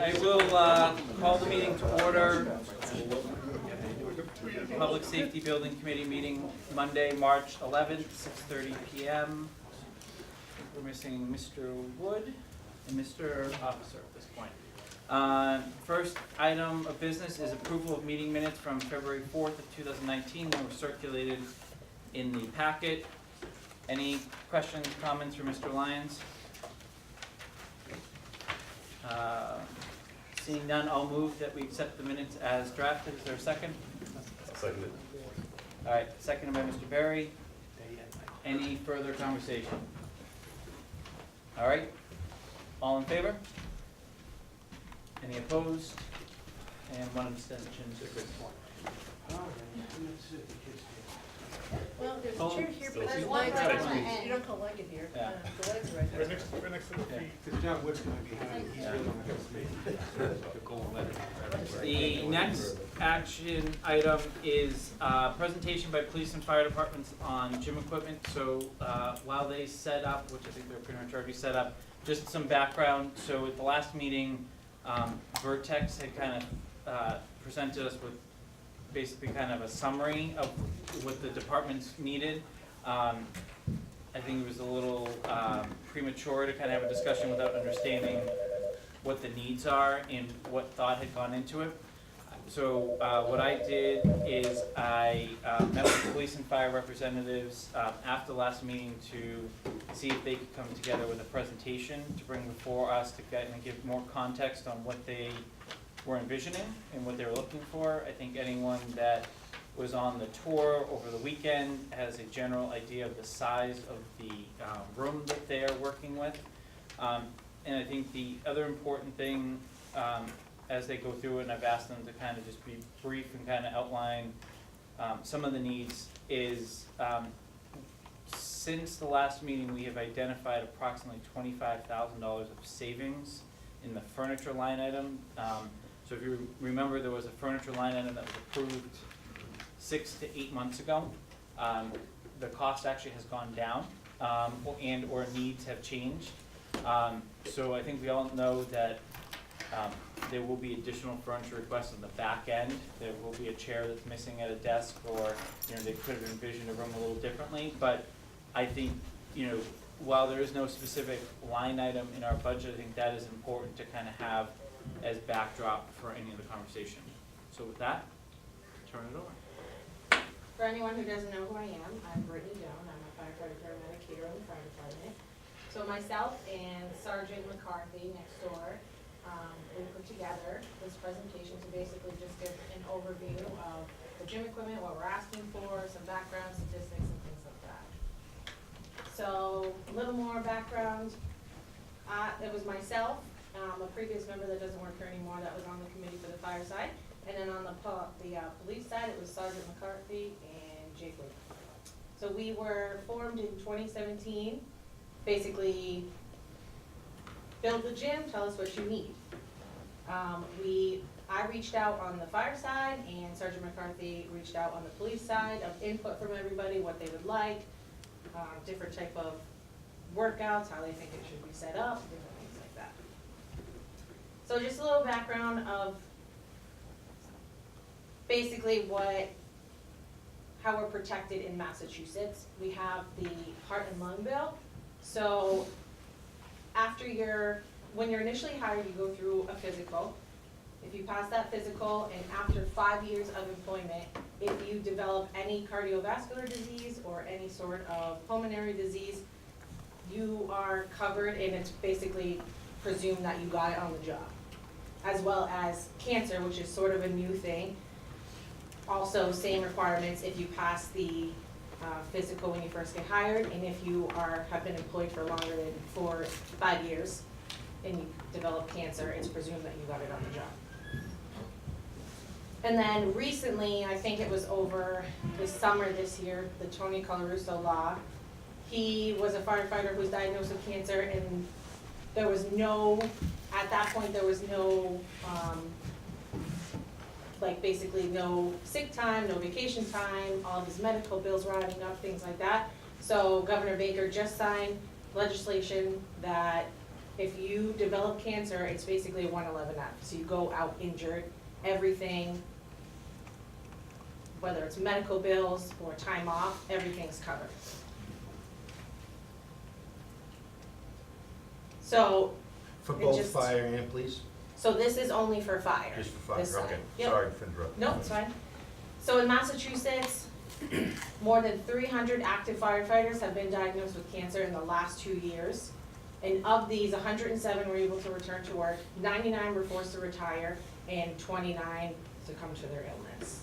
I will call the meeting to order. Public Safety Building Committee meeting Monday, March 11th, 6:30 p.m. We're missing Mr. Wood and Mr. Officer at this point. First item of business is approval of meeting minutes from February 4th of 2019. They were circulated in the packet. Any questions, comments for Mr. Lyons? Seeing none, I'll move that we accept the minutes as drafted. Is there a second? Seconded. All right, seconded by Mr. Berry. Any further conversation? All right, all in favor? Any opposed? And one abstention to Chris. Well, there's a chair here, but there's Still one seats. right on Next the week. end. You don't like it here. Yeah. The legs are right there. Right next to the Yeah. feet, because John Wood's gonna be having, he's really gonna have to The next action item is presentation by police and fire departments on gym equipment. So while they set up, which I think they're pretty much already set up, just some background. So at the last meeting, Vertex had kind of presented us with basically kind of a summary of what the departments needed. I think it was a little premature to kind of have a discussion without understanding what the needs are and what thought had gone into it. So what I did is I met with police and fire representatives after the last meeting to see if they could come together with a presentation to bring before us to get and give more context on what they were envisioning and what they were looking for. I think anyone that was on the tour over the weekend has a general idea of the size of the room that they are working with. And I think the other important thing as they go through it, and I've asked them to kind of just be brief and kind of outline some of the needs, is since the last meeting we have identified approximately $25,000 of savings in the furniture line item. So if you remember, there was a furniture line item that was approved 6 to 8 months ago. The cost actually has gone down or needs have changed. So I think we all know that there will be additional furniture requests on the back end. There will be a chair that's missing at a desk, or they could have envisioned a room a little differently. But I think while there is no specific line item in our budget, I think that is important to kind of have as backdrop for any of the conversation. So with that, turn it over. For anyone who doesn't know who I am, I'm Brittany Doan. I'm a firefighter paramedic here in the fire department. So myself and Sergeant McCarthy next door, we put together this presentation to basically just give an overview of the gym equipment, what we're asking for, some background statistics and things like that. So a little more background. It was myself, a previous member that doesn't work here anymore, that was on the committee for the fire side. And then on the police side, it was Sergeant McCarthy and Jake Lee. So we were formed in 2017, basically build the gym, tell us what you need. I reached out on the fire side, and Sergeant McCarthy reached out on the police side of input from everybody, what they would like, different type of workouts, how they think it should be set up, different things like that. So just a little background of basically how we're protected in Massachusetts. We have the heart and lung bill. So when you're initially hired, you go through a physical. If you pass that physical, and after 5 years of employment, if you develop any cardiovascular disease or any sort of pulmonary disease, you are covered, and it's basically presumed that you got it on the job. As well as cancer, which is sort of a new thing. Also, same requirements if you pass the physical when you first get hired, and if you have been employed for longer than 5 years and you develop cancer, it's presumed that you got it on the job. And then recently, I think it was over the summer this year, the Tony Colarusso law. He was a firefighter who was diagnosed with cancer, and there was at that point, there was no basically no sick time, no vacation time, all of his medical bills were adding up, things like that. So Governor Baker just signed legislation that if you develop cancer, it's basically a 111F. So you go out injured, everything, whether it's medical bills or time off, everything's covered. So, For It both just- fire and police? so this is only for fire. Just for this fire, side. okay. Yep. Sorry for interrupting. No, it's fine. So in Massachusetts, more than 300 active firefighters have been diagnosed with cancer in the last 2 years. And of these, 107 were able to return to work, 99 were forced to retire, and 29 succumbed to their illness.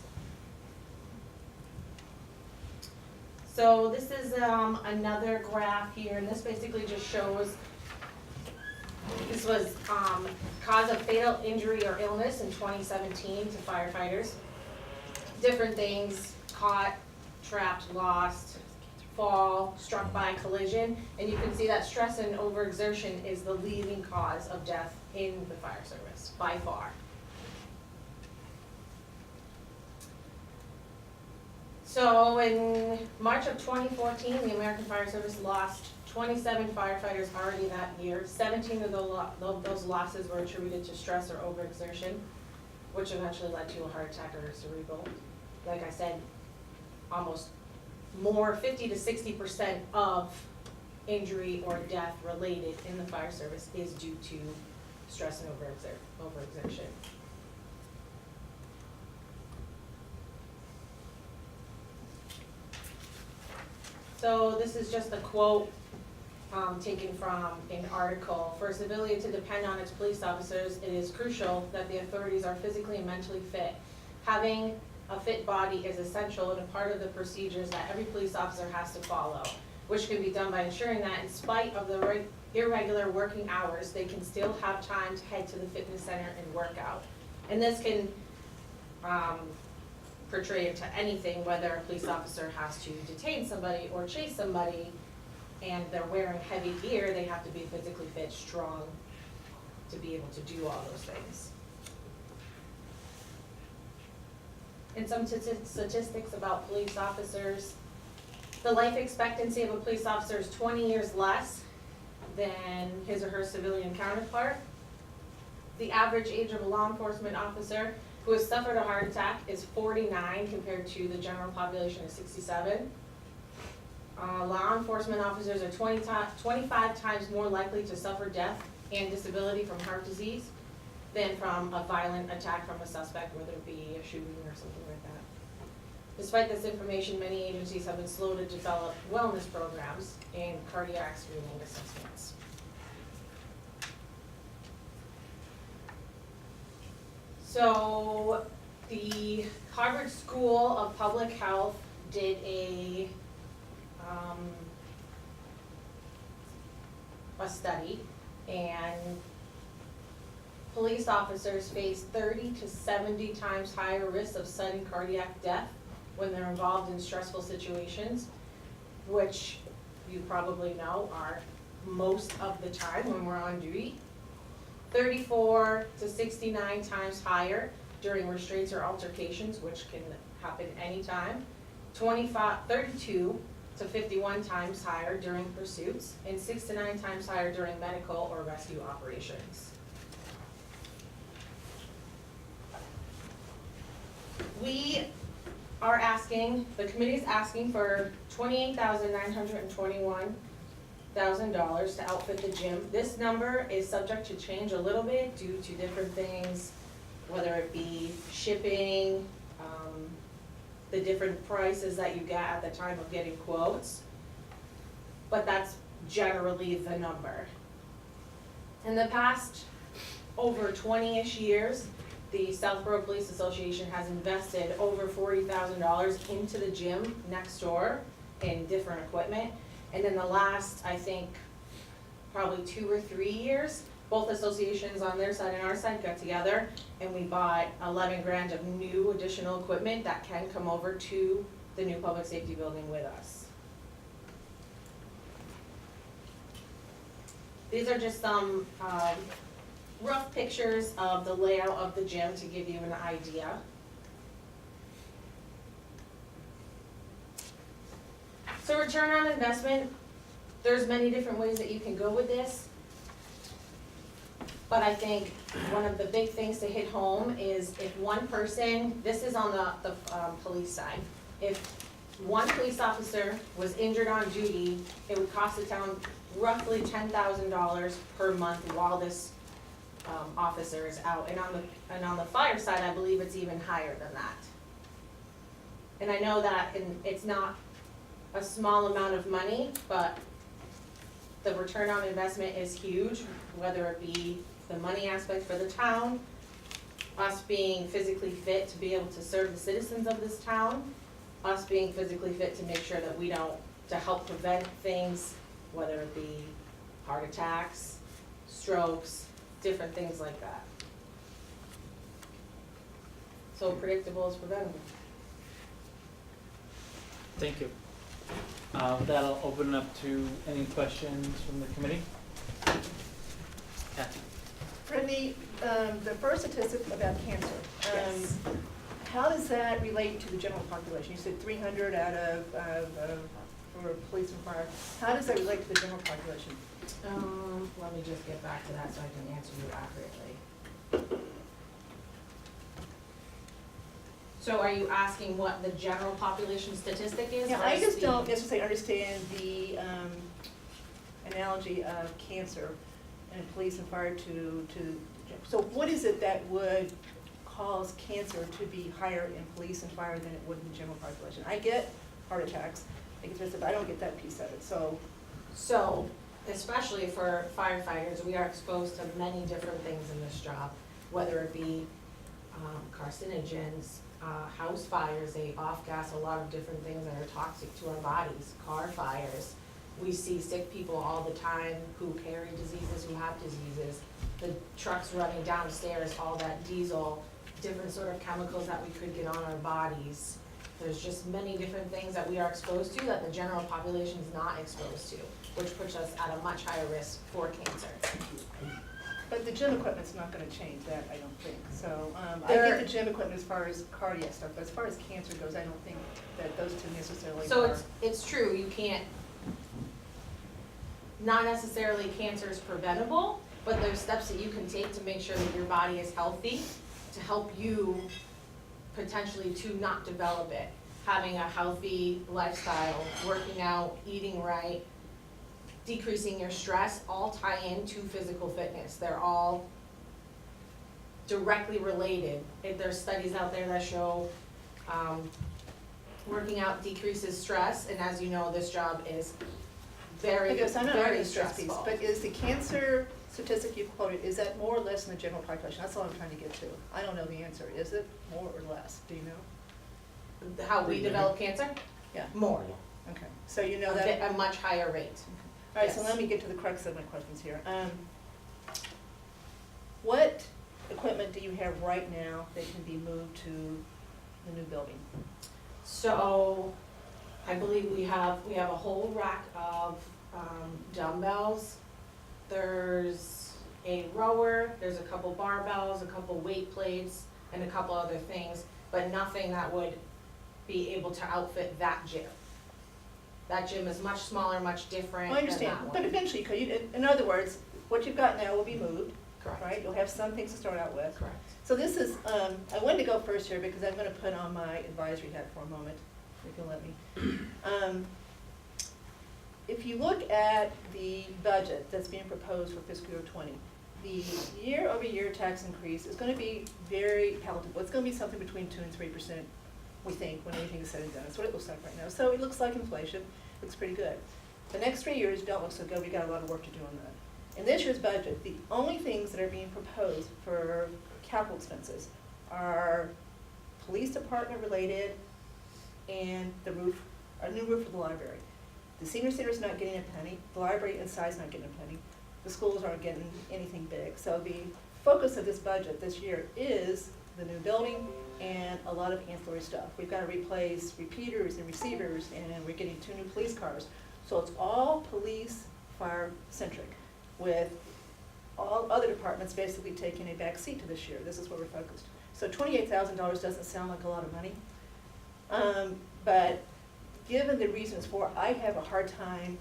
So this is another graph here, and this basically just shows, this was cause of fatal injury or illness in 2017 to firefighters. Different things, caught, trapped, lost, fall, struck by collision, and you can see that stress and overexertion is the leading cause of death in the fire service, by far. So in March of 2014, the American Fire Service lost 27 firefighters already that year. 17 of those losses were attributed to stress or overexertion, which eventually led to a heart attack or cerebral. Like I said, almost more, 50 to 60% of injury or death related in the fire service is due to stress and overexertion. So this is just a quote taken from an article. For a civilian to depend on its police officers, it is crucial that the authorities are physically and mentally fit. Having a fit body is essential and a part of the procedures that every police officer has to follow, which can be done by ensuring that in spite of the irregular working hours, they can still have time to head to the fitness center and work out. And this can portray into anything, whether a police officer has to detain somebody or chase somebody and they're wearing heavy gear, they have to be physically fit, strong to be able to do all those things. And some statistics about police officers. The life expectancy of a police officer is 20 years less than his or her civilian counterpart. The average age of a law enforcement officer who has suffered a heart attack is 49 compared to the general population of 67. Law enforcement officers are 25 times more likely to suffer death and disability from heart disease than from a violent attack from a suspect, whether it be a shooting or something like that. Despite this information, many agencies have been slow to develop wellness programs and cardiac screening assessments. So the Harvard School of Public Health did a study, and police officers face 30 to 70 times higher risks of sudden cardiac death when they're involved in stressful situations, which you probably know are most of the time when we're on duty. 34 to 69 times higher during restraints or altercations, which can happen anytime. 32 to 51 times higher during pursuits, and 6 to 9 times higher during medical or rescue operations. We are asking, the committee is asking for $28,921,000 to outfit the gym. This number is subject to change a little bit due to different things, whether it be shipping, the different prices that you get at the time of getting quotes. But that's generally the number. In the past over 20-ish years, the Southborough Police Association has invested over $40,000 into the gym next door in different equipment. And in the last, I think, probably 2 or 3 years, both associations on their side and our side got together and we bought 11 grand of new additional equipment that can come over to the new public safety building with us. These are just some rough pictures of the layout of the gym to give you an idea. So return on investment, there's many different ways that you can go with this. But I think one of the big things to hit home is if one person, this is on the police side, if one police officer was injured on duty, it would cost the town roughly $10,000 per month while this officer is out. And on the fire side, I believe it's even higher than that. And I know that it's not a small amount of money, but the return on investment is huge, whether it be the money aspect for the town, us being physically fit to be able to serve the citizens of this town, us being physically fit to make sure that we don't, to help prevent things, whether it be heart attacks, strokes, different things like that. So predictable is preventable. Thank you. With that, I'll open it up to any questions from the committee. Kathy? Brittany, the first statistic about cancer, Yes. how does that relate to the general population? You said 300 out of for police and fire. How does that relate to the general population? Let me just get back to that so I can answer you accurately. So are you asking what the general population statistic is? Yeah, I versus just the- don't necessarily understand the analogy of cancer and police and fire to, so what is it that would cause cancer to be higher in police and fire than it would in the general population? I get heart attacks, I get this, but I don't get that piece of it, so. So, especially for firefighters, we are exposed to many different things in this job, whether it be carcinogens, house fires, they off-gas a lot of different things that are toxic to our bodies, car fires. We see sick people all the time who carry diseases, who have diseases. The trucks running downstairs, all that diesel, different sort of chemicals that we could get on our bodies. There's just many different things that we are exposed to that the general population is not exposed to, which puts us at a much higher risk for cancer. But the gym equipment's not gonna change that, I don't think, so, I There- get the gym equipment as far as cardiac stuff, but as far as cancer goes, I don't think that those two necessarily are. So it's true, you can't, not necessarily cancer is preventable, but there's steps that you can take to make sure that your body is healthy, to help you potentially to not develop it. Having a healthy lifestyle, working out, eating right, decreasing your stress, all tie into physical fitness. They're all directly related. There's studies out there that show working out decreases stress, and as you know, this job is very, I guess I'm not very arguing stress piece, stressful. but is the cancer statistic you quoted, is that more or less in the general population? That's all I'm trying to get to. I don't know the answer. Is it more or less? Do you know? How we develop cancer? Yeah. More, Okay, so you know a that. a much higher rate. All right, so yes. let me get to the crux of my questions here. What equipment do you have right now that can be moved to the new building? So, I believe we have a whole rack of dumbbells. There's a rower, there's a couple barbells, a couple weight plates, and a couple other things, but nothing that would be able to outfit that gym. That gym is much smaller, much different I than that understand, but one. eventually, could you, in other words, what you've got now will be moved, Correct. right? You'll have some things to start out with. Correct. So this is, I wanted to go first here because I'm gonna put on my advisory hat for a moment, if you'll let me. If you look at the budget that's being proposed for fiscal year '20, the year-over-year tax increase is gonna be very palatable. It's gonna be something between 2% and 3%, we think, when everything is said and done. That's what it looks like right now. So it looks like inflation, looks pretty good. The next 3 years don't look so good, we got a lot of work to do on that. In this year's budget, the only things that are being proposed for capital expenses are police department related and the roof, a new roof for the library. The senior center is not getting a penny, the library inside is not getting a penny, the schools aren't getting anything big. So the focus of this budget this year is the new building and a lot of ancillary stuff. We've got to replace repeaters and receivers, and we're getting 2 new police cars. So it's all police, fire centric, with all other departments basically taking a back seat to this year. This is where we're focused. So $28,000 doesn't sound like a lot of money. But given the reasons for, I have a hard time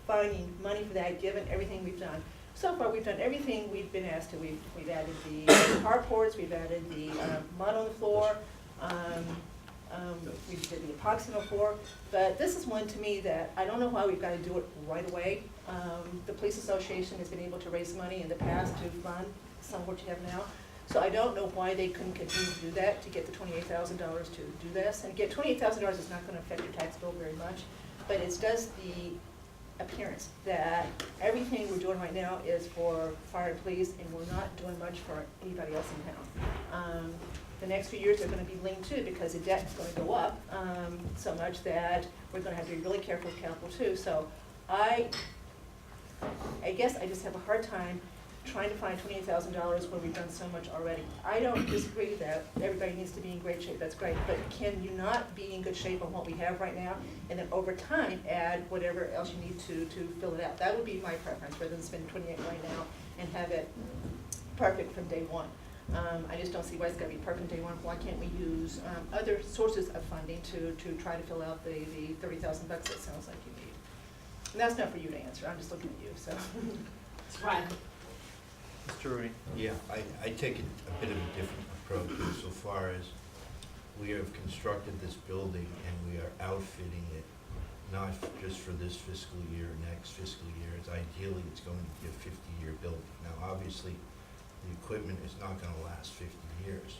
finding money for that, given everything we've done. So far, we've done everything we've been asked to. We've added the carports, we've added the mud on the floor, we did the epoxy on the floor, but this is one to me that I don't know why we've got to do it right away. The police association has been able to raise money in the past to fund some of what you have now. So I don't know why they couldn't continue to do that, to get the $28,000 to do this. And again, $28,000 is not going to affect your tax bill very much, but it does the appearance that everything we're doing right now is for fire and police, and we're not doing much for anybody else in town. The next few years are going to be lean too, because the debt is going to go up so much that we're going to have to be really careful with capital too. So I guess I just have a hard time trying to find $28,000 when we've done so much already. I don't disagree that everybody needs to be in great shape, that's great, but can you not be in good shape on what we have right now, and then over time add whatever else you need to fill it out? That would be my preference, rather than spend $28 right now and have it perfect from day one. I just don't see why it's gotta be perfect day one. Why can't we use other sources of funding to try to fill out the $30,000 that sounds like you need? And that's not for you to answer, I'm just looking at you, so. That's right. Mr. Rooney? Yeah, I take a bit of a different approach insofar as we have constructed this building and we are outfitting it, not just for this fiscal year, next fiscal year. Ideally, it's going to be a 50-year building. Now, obviously, the equipment is not going to last 50 years.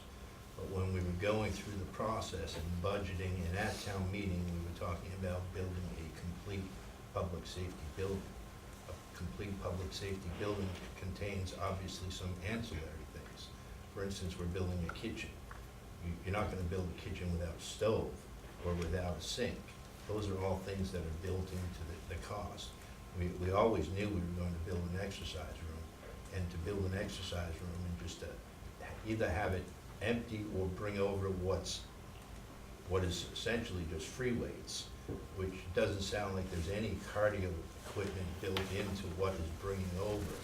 But when we were going through the process and budgeting, and at town meeting, we were talking about building a complete public safety building. Complete public safety building contains obviously some ancillary things. For instance, we're building a kitchen. You're not going to build a kitchen without a stove or without a sink. Those are all things that are built into the cost. We always knew we were going to build an exercise room, and to build an exercise room and just to either have it empty or bring over what is essentially just free weights, which doesn't sound like there's any cardio equipment built into what is bringing over.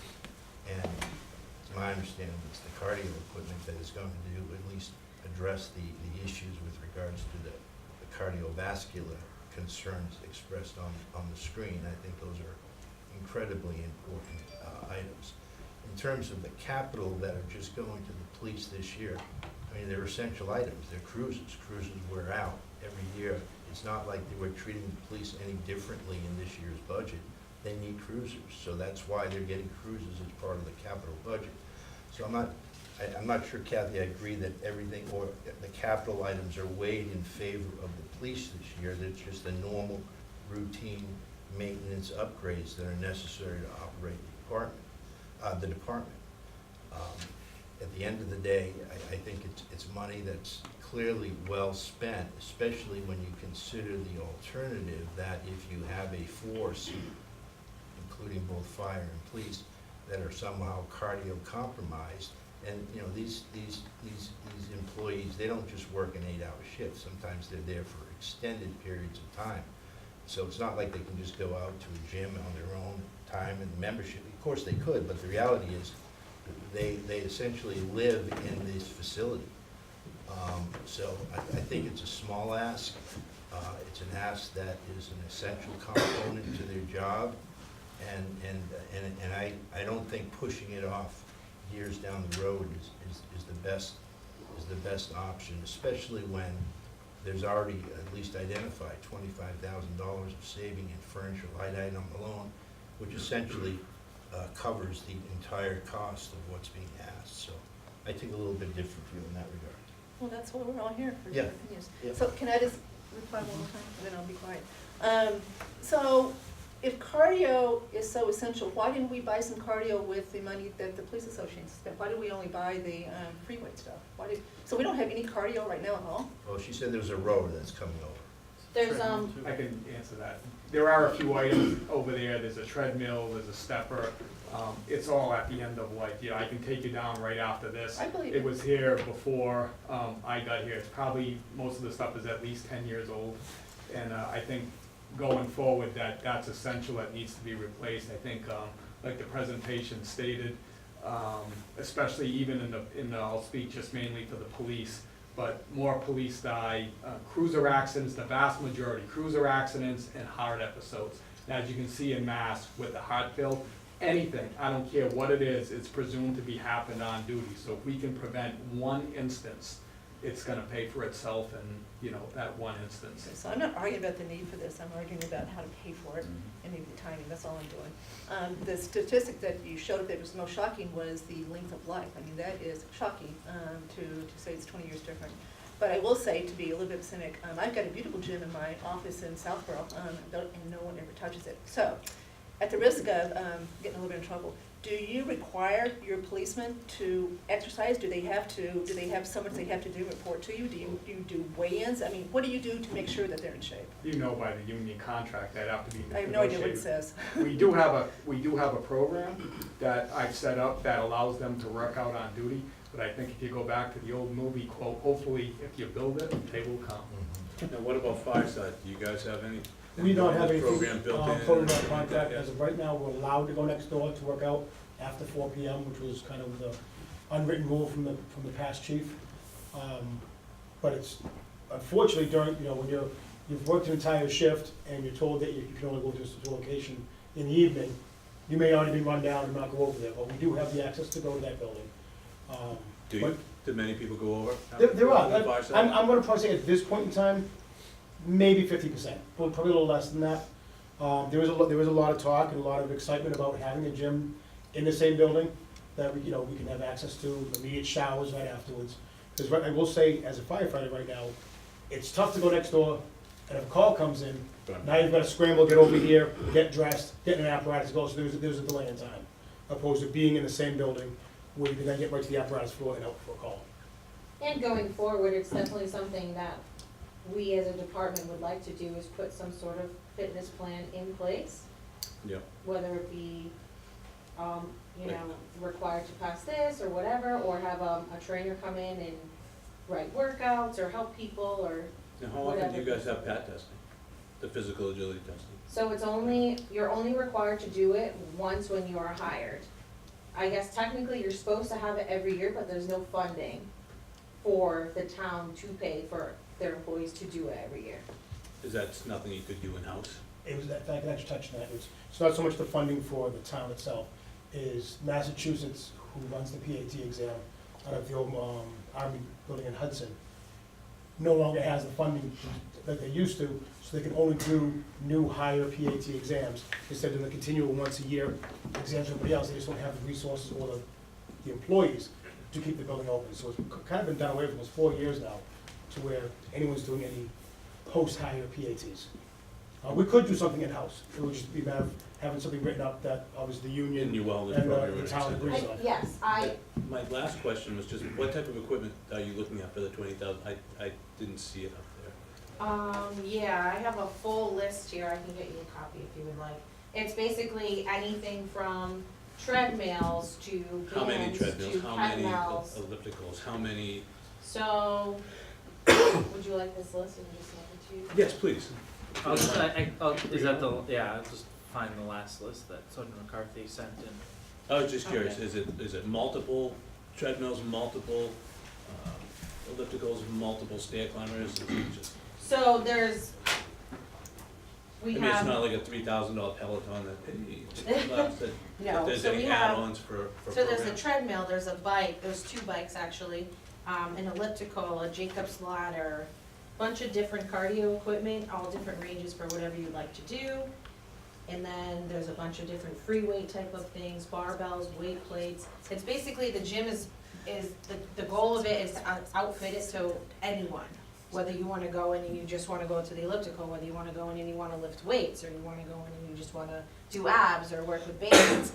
And it's my understanding it's the cardio equipment that is going to do at least address the issues with regards to the cardiovascular concerns expressed on the screen. I think those are incredibly important items. In terms of the capital that are just going to the police this year, I mean, they're essential items. They're cruisers. Cruisers wear out every year. It's not like they were treating the police any differently in this year's budget. They need cruisers, so that's why they're getting cruisers as part of the capital budget. So I'm not sure, Kathy, I agree that everything, or the capital items are weighed in favor of the police this year. That's just the normal routine maintenance upgrades that are necessary to operate the department. At the end of the day, I think it's money that's clearly well spent, especially when you consider the alternative that if you have a force, including both fire and police, that are somehow cardio compromised, and you know these employees, they don't just work an 8-hour shift. Sometimes they're there for extended periods of time. So it's not like they can just go out to a gym on their own time and membership. Of course they could, but the reality is they essentially live in this facility. So I think it's a small ask. It's an ask that is an essential component to their job, and I don't think pushing it off years down the road is the best option, especially when there's already at least identified $25,000 of saving in furniture line item alone, which essentially covers the entire cost of what's being asked. So I take a little bit different view in that regard. Well, that's what we're all here for. Yeah. Yes. Yeah. So can I just reply one more time, and then I'll be quiet? So if cardio is so essential, why didn't we buy some cardio with the money that the police association spent? Why did we only buy the free weight stuff? So we don't have any cardio right now at all? Well, she said there's a rower that's coming over. There's, I can answer that. There are a few items over there. There's a treadmill, there's a stepper. It's all at the end of life. You know, I can take you down right after this. I believe It it. was here before I got here. It's probably, most of the stuff is at least 10 years old. And I think going forward, that's essential, that needs to be replaced. I think, like the presentation stated, especially even I'll speak just mainly to the police, but more police die, cruiser accidents, the vast majority, cruiser accidents and heart episodes. And as you can see in Mass with the heart bill, anything, I don't care what it is, it's presumed to be happened on duty. So if we can prevent one instance, it's gonna pay for itself in, you know, that one instance. So I'm not arguing about the need for this, I'm arguing about how to pay for it and maybe the timing, that's all I'm doing. The statistic that you showed that was most shocking was the length of life. I mean, that is shocking, to say it's 20 years different. But I will say, to be a little bit cynic, I've got a beautiful gym in my office in Southborough, and no one ever touches it. So, at the risk of getting a little bit in trouble, do you require your policemen to exercise? Do they have someone they have to do report to you? Do you do weigh-ins? I mean, what do you do to make sure that they're in shape? You know, by the union contract, that'd have to be I have negotiated. no idea what it says. We do have a program that I've set up that allows them to work out on duty, but I think if you go back to the old movie quote, hopefully if you build it, they will come. Now, what about fireside? Do you guys have any? We don't have anything, Program built in? put in our contract, as of right now, we're allowed to go next door to work out after 4 PM, which was kind of the unwritten rule from the past chief. But it's, unfortunately, during, you know, when you've worked an entire shift and you're told that you can only go to this location in the evening, you may already be run down and not go over there, but we do have the access to go to that building. Do many people go over? There are, The fireside? I'm gonna probably say at this point in time, maybe 50%, probably a little less than that. There was a lot of talk and a lot of excitement about having a gym in the same building that we can have access to, immediate showers right afterwards. Because I will say, as a firefighter right now, it's tough to go next door, and if a call comes in, now you've got to scramble, get over here, get dressed, get in an apparatus to go, so there's a delay in time, opposed to being in the same building, where you can then get right to the apparatus floor and out for a call. And going forward, it's definitely something that we as a department would like to do, is put some sort of fitness plan in place. Yep. Whether it be, required to pass this or whatever, or have a trainer come in and write workouts or help people or Now, how often do you guys have PAT testing? The physical agility testing? So you're only required to do it once when you are hired. I guess technically you're supposed to have it every year, but there's no funding for the town to pay for their employees to do it every year. Is that nothing you could do in-house? It was, if I could actually touch on that, it's not so much the funding for the town itself, is Massachusetts, who runs the PAT exam out of the old Army building in Hudson, no longer has the funding that they used to, so they can only do new higher PAT exams instead of doing the continual once a year exams for everybody else. They just don't have the resources or the employees to keep the building open. So it's kind of been done away from, almost 4 years now, to where anyone's doing any post-hire PATs. We could do something in-house. It would just be a matter of having something written up that obviously the union In your wellness and program, the et town cetera. agrees on. Yes, My last question was just, what type of equipment are you looking at for the 20,000? I didn't see it up there. yeah, I have a full list here, I can get you a copy if you would like. It's basically anything from treadmills to How many bands treadmills, to how many kettlebells. ellipticals, how many? So, would you like this list and just send it to you? Yes, please. I'll just find the last list that Sergeant McCarthy sent in. I was just curious, Okay. is it multiple treadmills, multiple ellipticals, multiple stair climbers? Is it just- So we I mean, it's have, not like a $3,000 Peloton that allows that, no, if there's so we any have, add-ons for so there's a programs. treadmill, there's a bike, there's 2 bikes actually, an elliptical, a Jacob's ladder, bunch of different cardio equipment, all different ranges for whatever you'd like to do. And then there's a bunch of different free weight type of things, barbells, weight plates. It's basically, the gym is the goal of it is to outfit it to anyone. Whether you wanna go in and you just wanna go to the elliptical, whether you wanna go in and you wanna lift weights, or you wanna go in and you just wanna do abs or work with bands.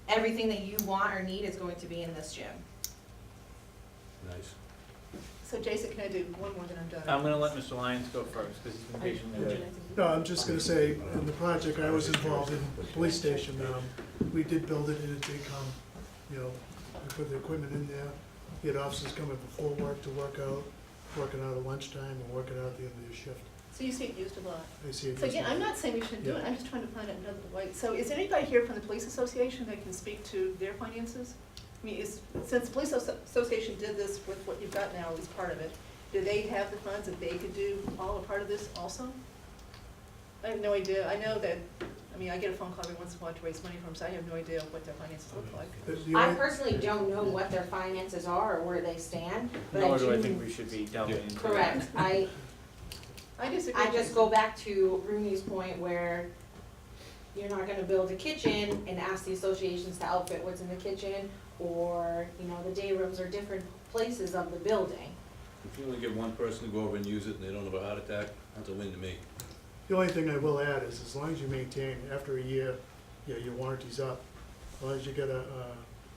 Everything that you want or need is going to be in this gym. Nice. So Jason, can I do one more, then I'm done? I'm gonna let Mr. Lyons go first, because he's been patiently Would you waiting. like to do- No, I'm just gonna say, in the project I was involved in, the police station, we did build it and it did come, we put the equipment in there. We had officers coming before work to work out, working out at lunchtime and working out at the end of their shift. So you see it used a lot. I see it. So again, I'm not saying we shouldn't do it, I'm just trying to find out another way. So is there anybody here from the police association that can speak to their finances? I mean, since the police association did this with what you've got now as part of it, do they have the funds that they could do all a part of this also? I have no idea. I know that I mean, I get a phone call every once in a while to raise money for them, so I have no idea what their finances look like. The I only- personally don't know what their finances are or where they stand, but Nor I do I do- think we should be delving into that. Correct, I disagree. I just go back to Rooney's point where you're not gonna build a kitchen and ask the associations to outfit what's in the kitchen, or, you know, the day rooms are different places of the building. If you only get one person to go over and use it and they don't have a heart attack, that's a win to me. The only thing I will add is as long as you maintain, after a year, your warranty's up, as long as you get a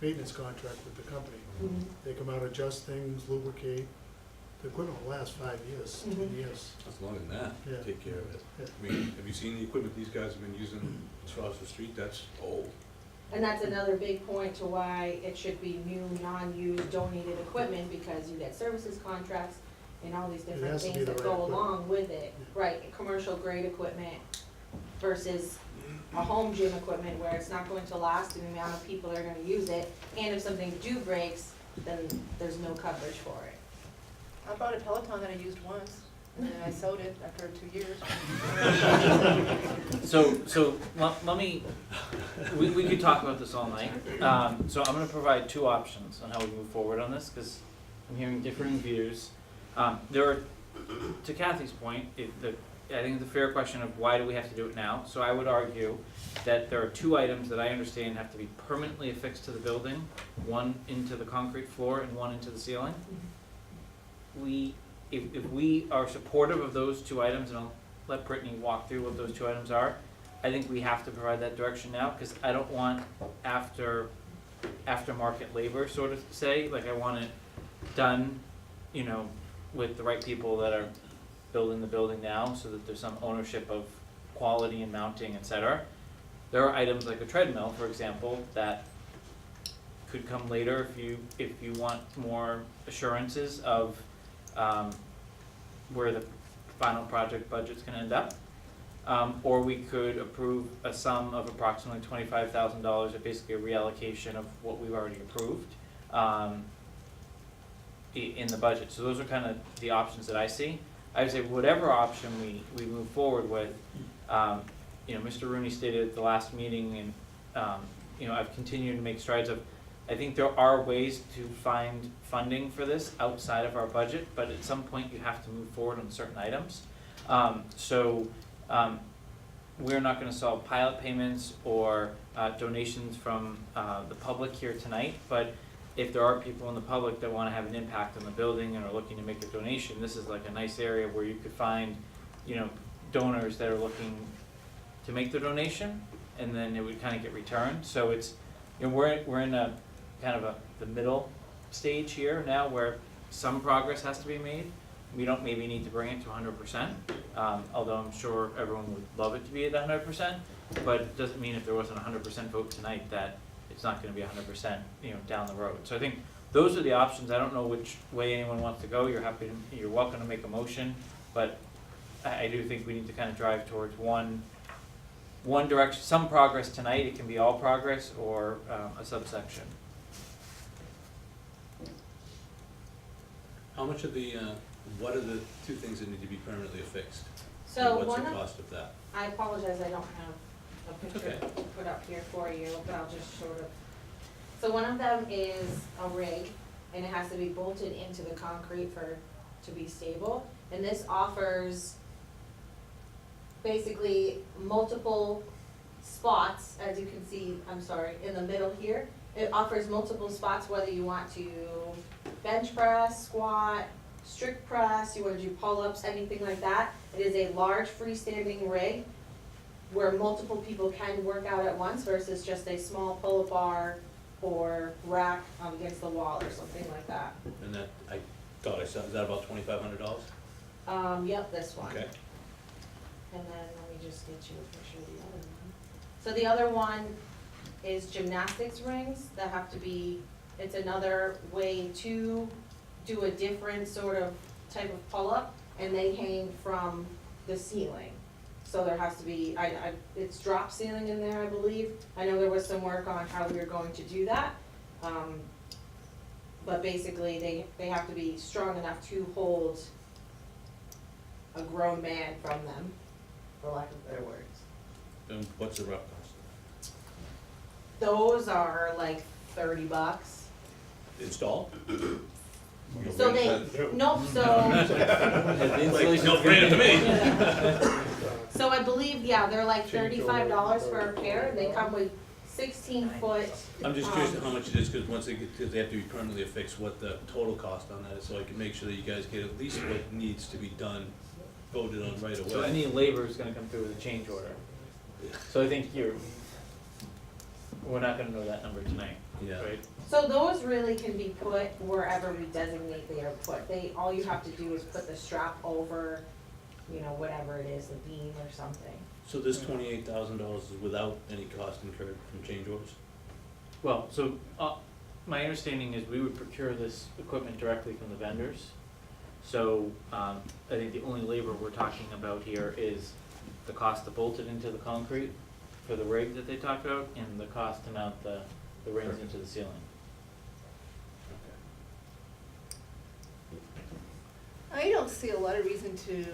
maintenance contract with the company, they come out, adjust things, lubricate, the equipment will last 5 years, 10 years. As long as that, Yeah. take care of it. Yeah. I mean, have you seen the equipment these guys have been using across the street? That's old. And that's another big point to why it should be new, non-used, donated equipment, because you get services contracts and all these different has to be things the that right go equipment. along with it. Right, commercial grade equipment versus a home gym equipment where it's not going to last the amount of people that are gonna use it, and if something do breaks, then there's no coverage for it. I bought a Peloton that I used once, and then I sold it after 2 years. So let me, we could talk about this all night. So I'm gonna provide two options on how we move forward on this, because I'm hearing differing views. There are, to Kathy's point, I think it's a fair question of why do we have to do it now? So I would argue that there are two items that I understand have to be permanently affixed to the building, one into the concrete floor and one into the ceiling. If we are supportive of those two items, and I'll let Brittany walk through what those two items are, I think we have to provide that direction now, because I don't want aftermarket labor, sort of say, like I want it done, you know, with the right people that are building the building now, so that there's some ownership of quality and mounting, et cetera. There are items like a treadmill, for example, that could come later if you want more assurances of where the final project budget's gonna end up. Or we could approve a sum of approximately $25,000, or basically a reallocation of what we've already approved in the budget. So those are kind of the options that I see. I would say whatever option we move forward with, you know, Mr. Rooney stated at the last meeting, and you know, I've continued to make strides of, I think there are ways to find funding for this outside of our budget, but at some point you have to move forward on certain items. We're not gonna solve pilot payments or donations from the public here tonight, but if there are people in the public that wanna have an impact on the building and are looking to make a donation, this is like a nice area where you could find, you know, donors that are looking to make the donation, and then it would kind of get returned. So it's, you know, we're in a kind of the middle stage here now where some progress has to be made. We don't maybe need to bring it to 100%, although I'm sure everyone would love it to be at 100%, but it doesn't mean if there wasn't a 100% vote tonight that it's not gonna be 100%, you know, down the road. So I think those are the options. I don't know which way anyone wants to go. You're welcome to make a motion, but I do think we need to kind of drive towards one direction, some progress tonight. It can be all progress or a subsection. How much of the, what are the two things that need to be permanently affixed? So And what's one the of, cost of that? I apologize, I don't have a picture Okay. to put up here for you, but I'll just sort of. So one of them is a rig, and it has to be bolted into the concrete to be stable. And this offers basically multiple spots, as you can see, in the middle here. It offers multiple spots, whether you want to bench press, squat, strict press, you wanna do pull-ups, anything like that. It is a large freestanding rig where multiple people can work out at once versus just a small pull-up bar or rack against the wall or something like that. And that, I thought I saw, is that about $2,500? Yep, this one. Okay. And then let me just get you a picture of the other one. So the other one is gymnastics rings that have to be, it's another way to do a different sort of type of pull-up, and they hang from the ceiling. So there has to be, it's drop ceiling in there, I believe. I know there was some work on how we were going to do that. But basically, they have to be strong enough to hold a grown man from them, for lack of better words. And what's the rough cost? Those are like $30. Install? So they, nope, so, Like, no, bring it to me. so I believe, yeah, they're like $35 for a pair. They come with 16-foot. I'm just curious how much it is, because once they get, because they have to be permanently affixed, what the total cost on that is, so I can make sure that you guys get at least what needs to be done, voted on right away. So any labor is gonna come through with a change order. So I think we're not gonna know that number tonight, Yeah. right? So those really can be put wherever we designate they are put. All you have to do is put the strap over, you know, whatever it is, the beam or something. So this $28,000 is without any cost incurred from change orders? Well, so, my understanding is we would procure this equipment directly from the vendors. So, I think the only labor we're talking about here is the cost to bolt it into the concrete for the rig that they talked about, and the cost to mount the rings into the ceiling. I don't see a lot of reason to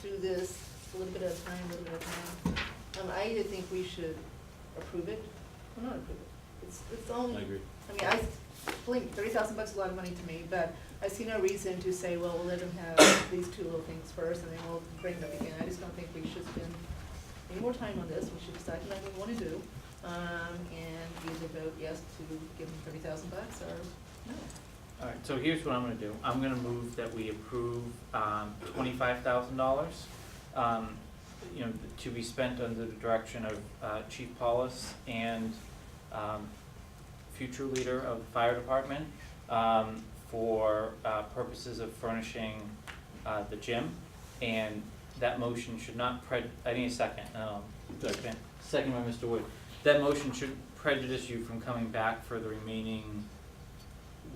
do this a little bit at a time, a little bit at a time. I either think we should approve it or not approve it. It's only, I agree. I mean, believe me, $30,000 is a lot of money to me, but I see no reason to say, well, we'll let them have these two little things first and then we'll bring them up again. I just don't think we should spend any more time on this. We should decide what we want to do, and either vote yes to give them $30,000 or no. All right, so here's what I'm gonna do. I'm gonna move that we approve $25,000, you know, to be spent under the direction of Chief Paulus and future leader of the fire department for purposes of furnishing the gym. And that motion should not I need a second. Second by Mr. Wood. That motion should prejudice you from coming back for the remaining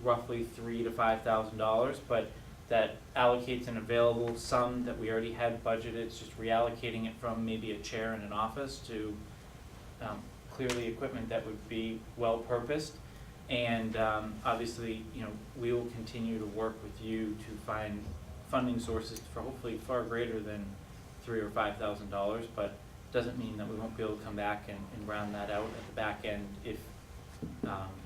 roughly $3,000 to $5,000, but that allocates an available sum that we already had budgeted. It's just reallocating it from maybe a chair in an office to clearly equipment that would be well-purposed. And obviously, you know, we will continue to work with you to find funding sources for hopefully far greater than $3,000 or $5,000, but doesn't mean that we won't be able to come back and round that out at the back end if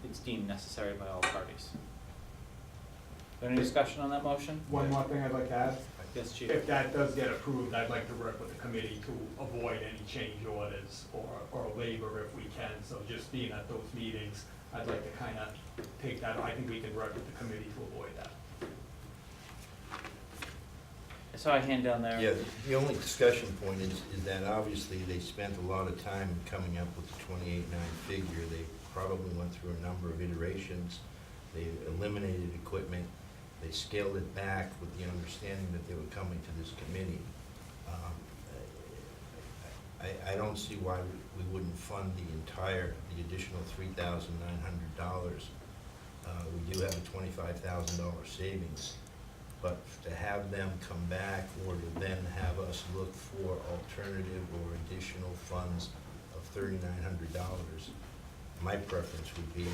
it's deemed necessary by all parties. Is there any discussion on that motion? One more thing I'd like to add. Yes, Chief. If that does get approved, I'd like to work with the committee to avoid any change orders or labor if we can. So just being at those meetings, I'd like to kind of take that, I think we can work with the committee to avoid that. I saw a hand down there. Yeah, the only discussion point is that obviously they spent a lot of time coming up with the 28.9 figure. They probably went through a number of iterations. They eliminated equipment. They scaled it back with the understanding that they were coming to this committee. I don't see why we wouldn't fund the additional $3,900. We do have a $25,000 savings, but to have them come back or to then have us look for alternative or additional funds of $3,900, my preference would be,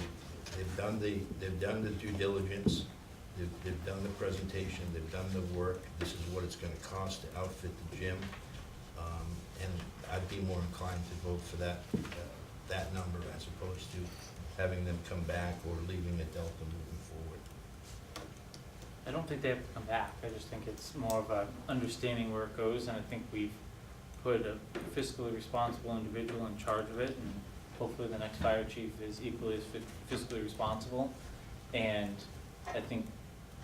they've done the due diligence, they've done the presentation, they've done the work, this is what it's gonna cost to outfit the gym, and I'd be more inclined to vote for that number as opposed to having them come back or leaving a delta moving forward. I don't think they have to come back. I just think it's more of a understanding where it goes, and I think we've put a fiscally responsible individual in charge of it, and hopefully the next fire chief is equally as fiscally responsible. And I think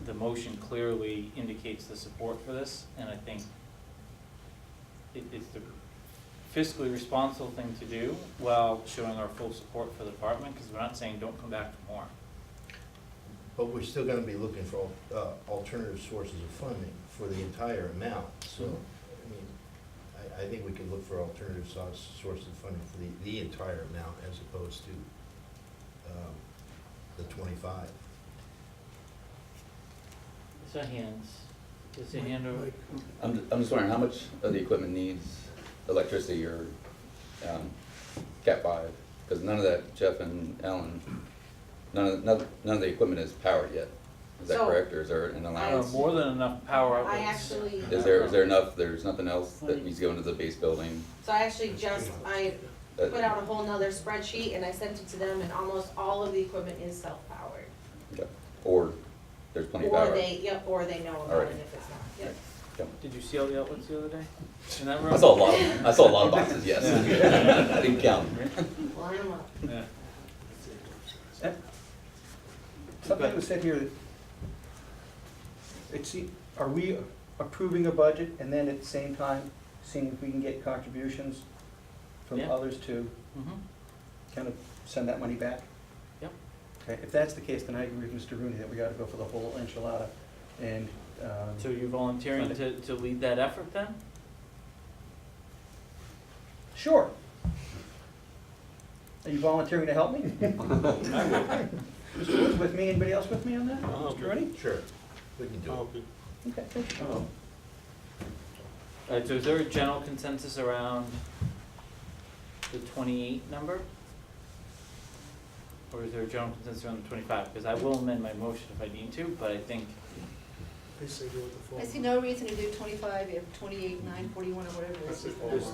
the motion clearly indicates the support for this, and I think it's the fiscally responsible thing to do while showing our full support for the department, because we're not saying don't come back for more. But we're still gonna be looking for alternative sources of funding for the entire amount, so, I mean, I think we could look for alternative sources of funding for the entire amount as opposed to the 25. Is that hands? Is the hand over? I'm just wondering, how much of the equipment needs electricity or Cat 5? Because none of that, Jeff and Ellen, none of the equipment is powered yet. Is that So- correct, or is there an allowance? More than enough power outlets. I actually, Is there enough, there's nothing else that needs to go into the base building? so I actually I that- put out a whole nother spreadsheet and I sent it to them, and almost all of the equipment is self-powered. Okay. Or there's plenty of power? Or they know about Alright. it if it's not, yep. Did you see all the outlets the other day? In that room? I saw a lot of boxes, yes. I didn't count. Line them up. Yeah. Something was said here that, are we approving a budget and then at the same time seeing if we can get contributions from Yeah. others to Mhm. kind of send that money back? Yep. Okay, if that's the case, then I agree with Mr. Rooney that we gotta go for the whole enchilada. And, So you're volunteering to lead that effort then? sure. Are you volunteering to help me? Mr. Woods with me, anybody else with me on that? Mr. Rooney? Sure, we can do it. Okay, thank you. Alright, so is there a general consensus around the 28 number? Or is there a general consensus around the 25? Because I will amend my motion if I need to, but I think, They say go with the full. I see no reason to do 25, you have 28, 941, or whatever it is.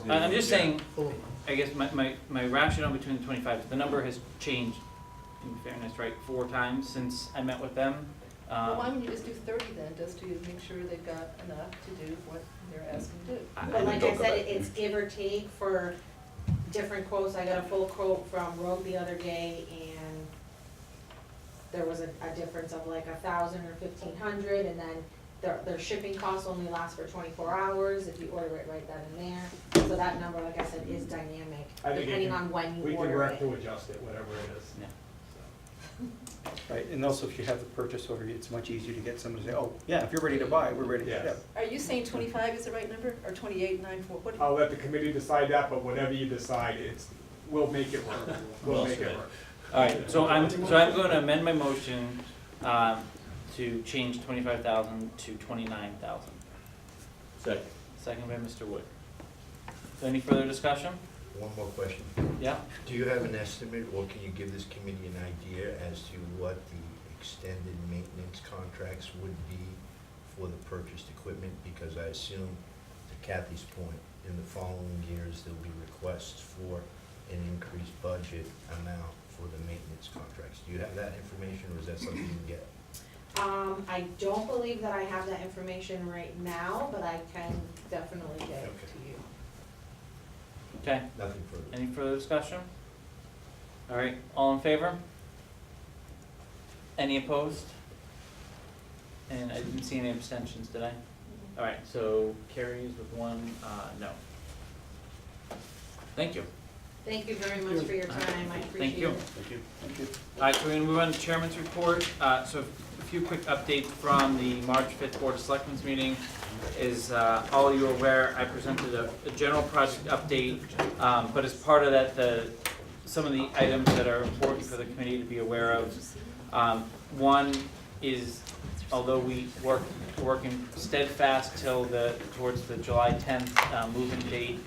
I'm just saying, Full. I guess my rationale between the 25, the number has changed, in fairness, right, 4 times since I met with them. Well, why wouldn't you just do 30 then, just to make sure they've got enough to do what they're asking to do? But like I said, it's give or take for different quotes. I got a full quote from Rogue the other day, and there was a difference of like 1,000 or 1,500, and then their shipping costs only last for 24 hours if you order it right then and there. So that number, like I said, is dynamic, I think depending on when you We can order work it. to adjust it, whatever it is. Yeah. Right, and also if you have the purchase order, it's much easier to get someone to say, oh, yeah, if you're ready to buy, we're ready to Yes. ship. Are you saying 25 is the right number, or 28, 94, what? I'll let the committee decide that, but whatever you decide, we'll make it work. We'll Well make it said. work. Alright, so I'm going to amend my motion to change 25,000 to 29,000. Second. Second by Mr. Wood. Any further discussion? One more question. Yeah? Do you have an estimate, or can you give this committee an idea as to what the extended maintenance contracts would be for the purchased equipment? Because I assume, to Kathy's point, in the following years, there'll be requests for an increased budget amount for the maintenance contracts. Do you have that information, or is that something you can get? I don't believe that I have that information right now, but I can definitely get it to you. Okay, Nothing further. any further discussion? Alright, all in favor? Any opposed? And I didn't see any abstentions, did I? Alright, so carries with 1 no. Thank you. Thank you very much for your time, I appreciate it. Thank you. Thank you. Alright, so we're gonna move on to Chairman's report. So a few quick updates from the March 5th Board of Selectmen's meeting. As all of you are aware, I presented a general project update, but as part of that, some of the items that are important for the committee to be aware of. One is, although we're working steadfast towards the July 10th move-in date,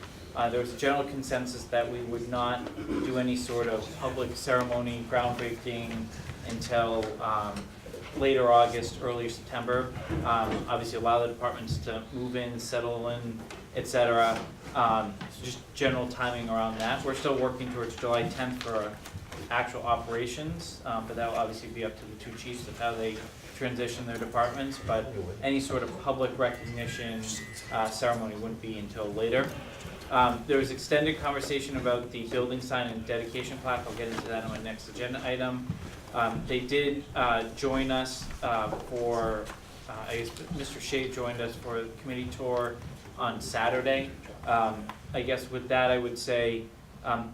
there was a general consensus that we would not do any sort of public ceremony, groundbreaking until later August, early September. Obviously allow the departments to move in, settle in, et cetera. So just general timing around that. We're still working towards July 10th for actual operations, but that will obviously be up to the 2 chiefs of how they transition their departments. But any sort of public recognition ceremony wouldn't be until later. There was extended conversation about the building sign and dedication plaque. I'll get into that on my next agenda item. They did join us for, I guess Mr. Shea joined us for the committee tour on Saturday. I guess with that, I would say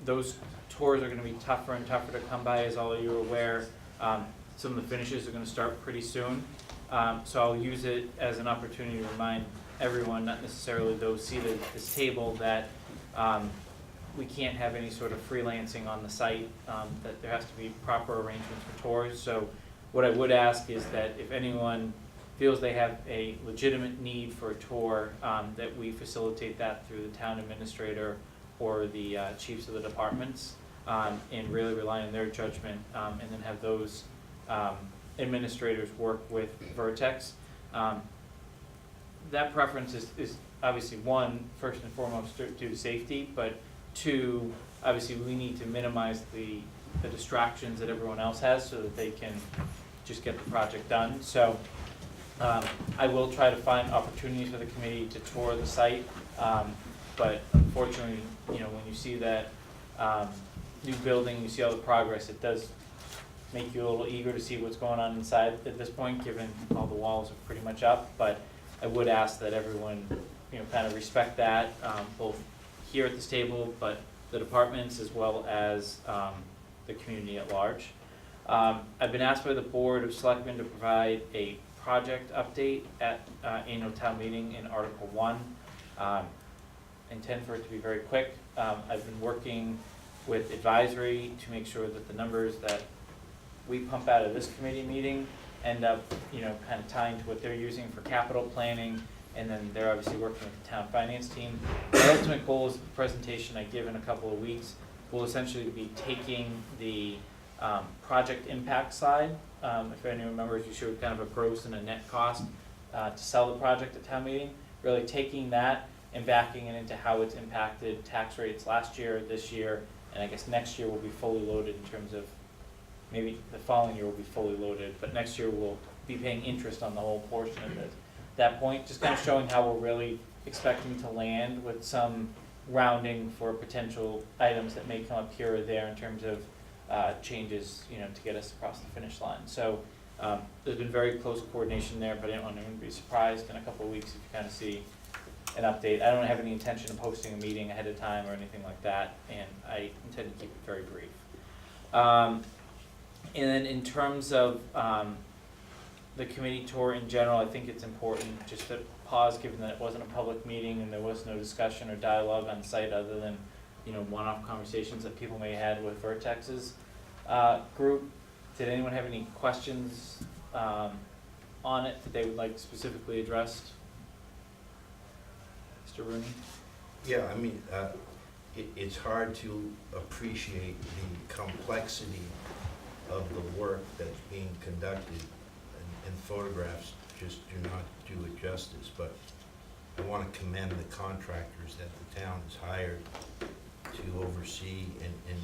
those tours are gonna be tougher and tougher to come by, as all of you are aware. Some of the finishes are gonna start pretty soon. So I'll use it as an opportunity to remind everyone, not necessarily those seated at this table, that we can't have any sort of freelancing on the site, that there has to be proper arrangements for tours. So what I would ask is that if anyone feels they have a legitimate need for a tour, that we facilitate that through the town administrator or the chiefs of the departments, and really rely on their judgment, and then have those administrators work with Vertex. That preference is obviously one, first and foremost, due to safety, but two, obviously we need to minimize the distractions that everyone else has so that they can just get the project done. So I will try to find opportunities for the committee to tour the site, but unfortunately, you know, when you see that new building, you see all the progress, it does make you a little eager to see what's going on inside at this point, given all the walls are pretty much up. But I would ask that everyone, you know, kind of respect that, both here at this table, but the departments as well as the community at large. I've been asked by the Board of Selectmen to provide a project update at annual town meeting in Article 1. Intend for it to be very quick. I've been working with advisory to make sure that the numbers that we pump out of this committee meeting end up, you know, kind of tying to what they're using for capital planning, and then they're obviously working with the town finance team. The ultimate goal is the presentation I give in a couple of weeks will essentially be taking the project impact side. If anyone remembers, you showed kind of a gross and a net cost to sell the project at town meeting. Really taking that and backing it into how it's impacted tax rates last year, this year, and I guess next year will be fully loaded in terms of, maybe the following year will be fully loaded, but next year we'll be paying interest on the whole portion of it. At that point, just kind of showing how we're really expecting to land with some rounding for potential items that may come up here or there in terms of changes, you know, to get us across the finish line. So there's been very close coordination there, but I don't want anyone to be surprised in a couple of weeks if you kind of see an update. I don't have any intention of hosting a meeting ahead of time or anything like that, and I intend to keep it very brief. And then in terms of the committee tour in general, I think it's important just to pause, given that it wasn't a public meeting and there was no discussion or dialogue on site other than, you know, one-off conversations that people may have had with Vertex's group. Did anyone have any questions on it that they would like specifically addressed? Mr. Rooney? Yeah, I mean, it's hard to appreciate the complexity of the work that's being conducted, and photographs just do not do it justice. But I want to commend the contractors that the town has hired to oversee and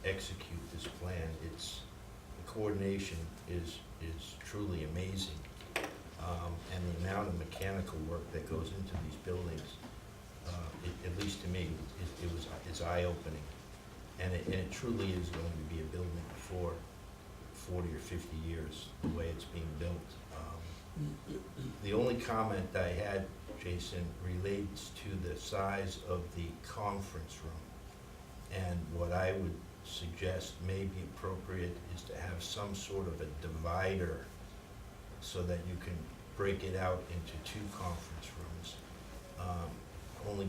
execute this plan. The coordination is truly amazing, and the amount of mechanical work that goes into these buildings, at least to me, it's eye-opening, and it truly is going to be a building for 40 or 50 years, the way it's being built. The only comment I had, Jason, relates to the size of the conference room. And what I would suggest may be appropriate is to have some sort of a divider so that you can break it out into 2 conference rooms. Only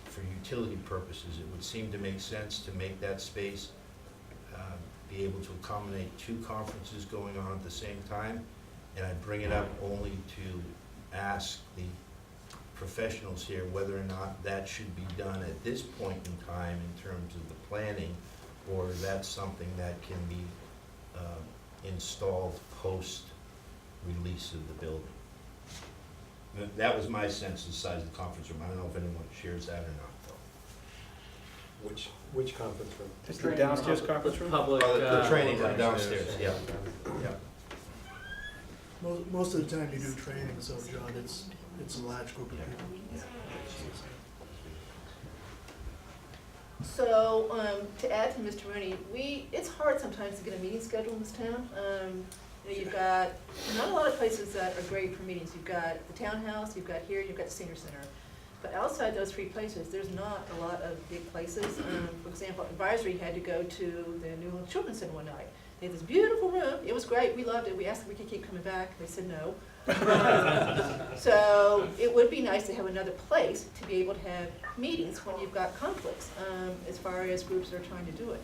for utility purposes, it would seem to make sense to make that space be able to accommodate 2 conferences going on at the same time. And I bring it up only to ask the professionals here whether or not that should be done at this point in time in terms of the planning, or that's something that can be installed post-release of the building. That was my sense of the size of the conference room. I don't know if anyone shares that or not, though. Which conference room? Just the downstairs conference room? Public. The training room downstairs, yeah. Most of the time you do training, so John, it's a large group of people. So, to add to Mr. Rooney, it's hard sometimes to get a meeting scheduled in this town. You know, you've got not a lot of places that are great for meetings. You've got the townhouse, you've got here, you've got the senior center. But outside those 3 places, there's not a lot of big places. For example, advisory had to go to the new children's center one night. They had this beautiful room. It was great. We loved it. We asked if we could keep coming back. They said no. So it would be nice to have another place to be able to have meetings when you've got conflicts, as far as groups that are trying to do it.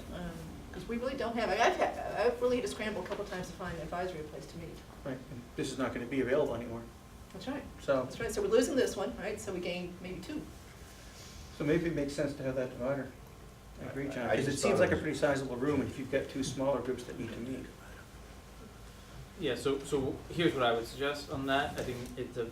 Because we really don't have, I've really had to scramble a couple times to find an advisory place to meet. Right, and this is not gonna be available anymore, That's right. so, That's right. So we're losing this one, right? So we gain maybe 2. so maybe it makes sense to have that divider. I agree, John, I because it just seems thought like it a was- pretty sizable room, and if you've got 2 smaller groups that need to meet. Yeah, so here's what I would suggest on that. I think it's an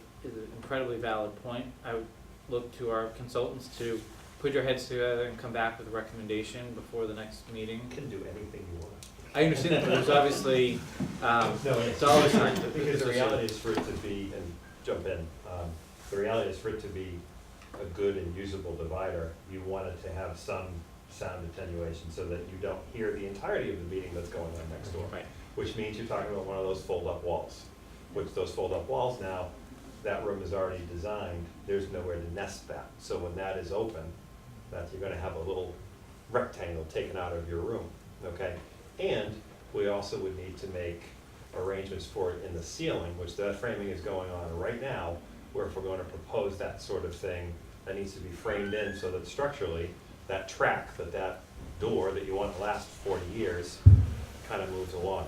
incredibly valid point. I would look to our consultants to put your heads together and come back with a recommendation before the next meeting. You can do anything you want. I understand that, but there's obviously, No, it's always hard to. because the reality is for it to be, and jump in, the reality is for it to be a good and usable divider, you want it to have some sound attenuation so that you don't hear the entirety of the meeting that's going on next door. Right. Which means you're talking about one of those fold-up walls, which those fold-up walls now, that room is already designed, there's nowhere to nest that. So when that is open, that you're gonna have a little rectangle taken out of your room, okay? And we also would need to make arrangements for it in the ceiling, which that framing is going on right now, where if we're gonna propose that sort of thing, that needs to be framed in so that structurally, that track, that door that you want to last 40 years, kind of moves along.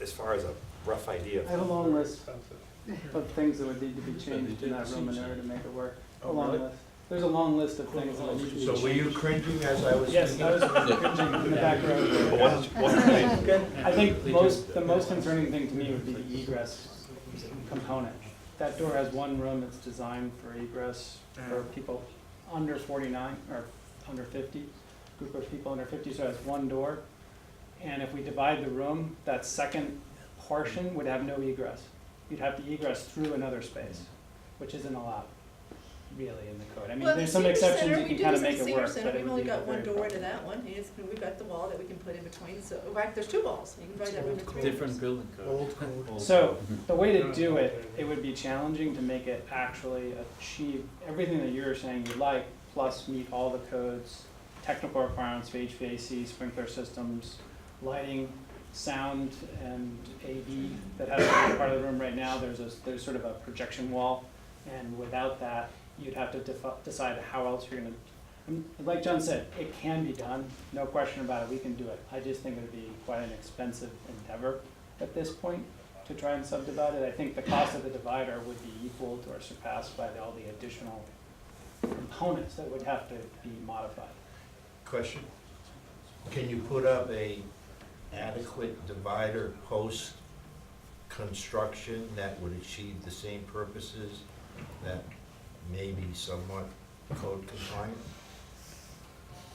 As far as a rough idea. I have a long list of things that would need to be changed in that room in order to make it work. A long list. There's a long list of things that would need to be So changed. were you cringing as I was Yes, speaking? I was cringing in the back row. I think the most concerning thing to me would be the egress component. That door has one room that's designed for egress for people under 49 or under 50, group of people under 50, so it has one door. And if we divide the room, that second portion would have no egress. You'd have to egress through another space, which isn't allowed really in the code. I mean, Well, the there's some senior exceptions, center, you we can do kind of this make in it senior work, center, but it we've would only be got one very door difficult. to that one, we've got the wall that we can put in between, so, in fact, there's two walls, you can divide that room in three. Different building code. Old code. So, the way to do it, it would be challenging to make it actually achieve everything that you're saying you like, plus meet all the codes, technical requirements for HVAC, sprinkler systems, lighting, sound, and AV that has to be part of the room right now. There's sort of a projection wall, and without that, you'd have to decide how else you're gonna, like John said, it can be done, no question about it, we can do it. I just think it would be quite an expensive endeavor at this point to try and subdivide it. I think the cost of the divider would be equaled or surpassed by all the additional components that would have to be modified. Question? Can you put up a adequate divider post construction that would achieve the same purposes that may be somewhat code compliant?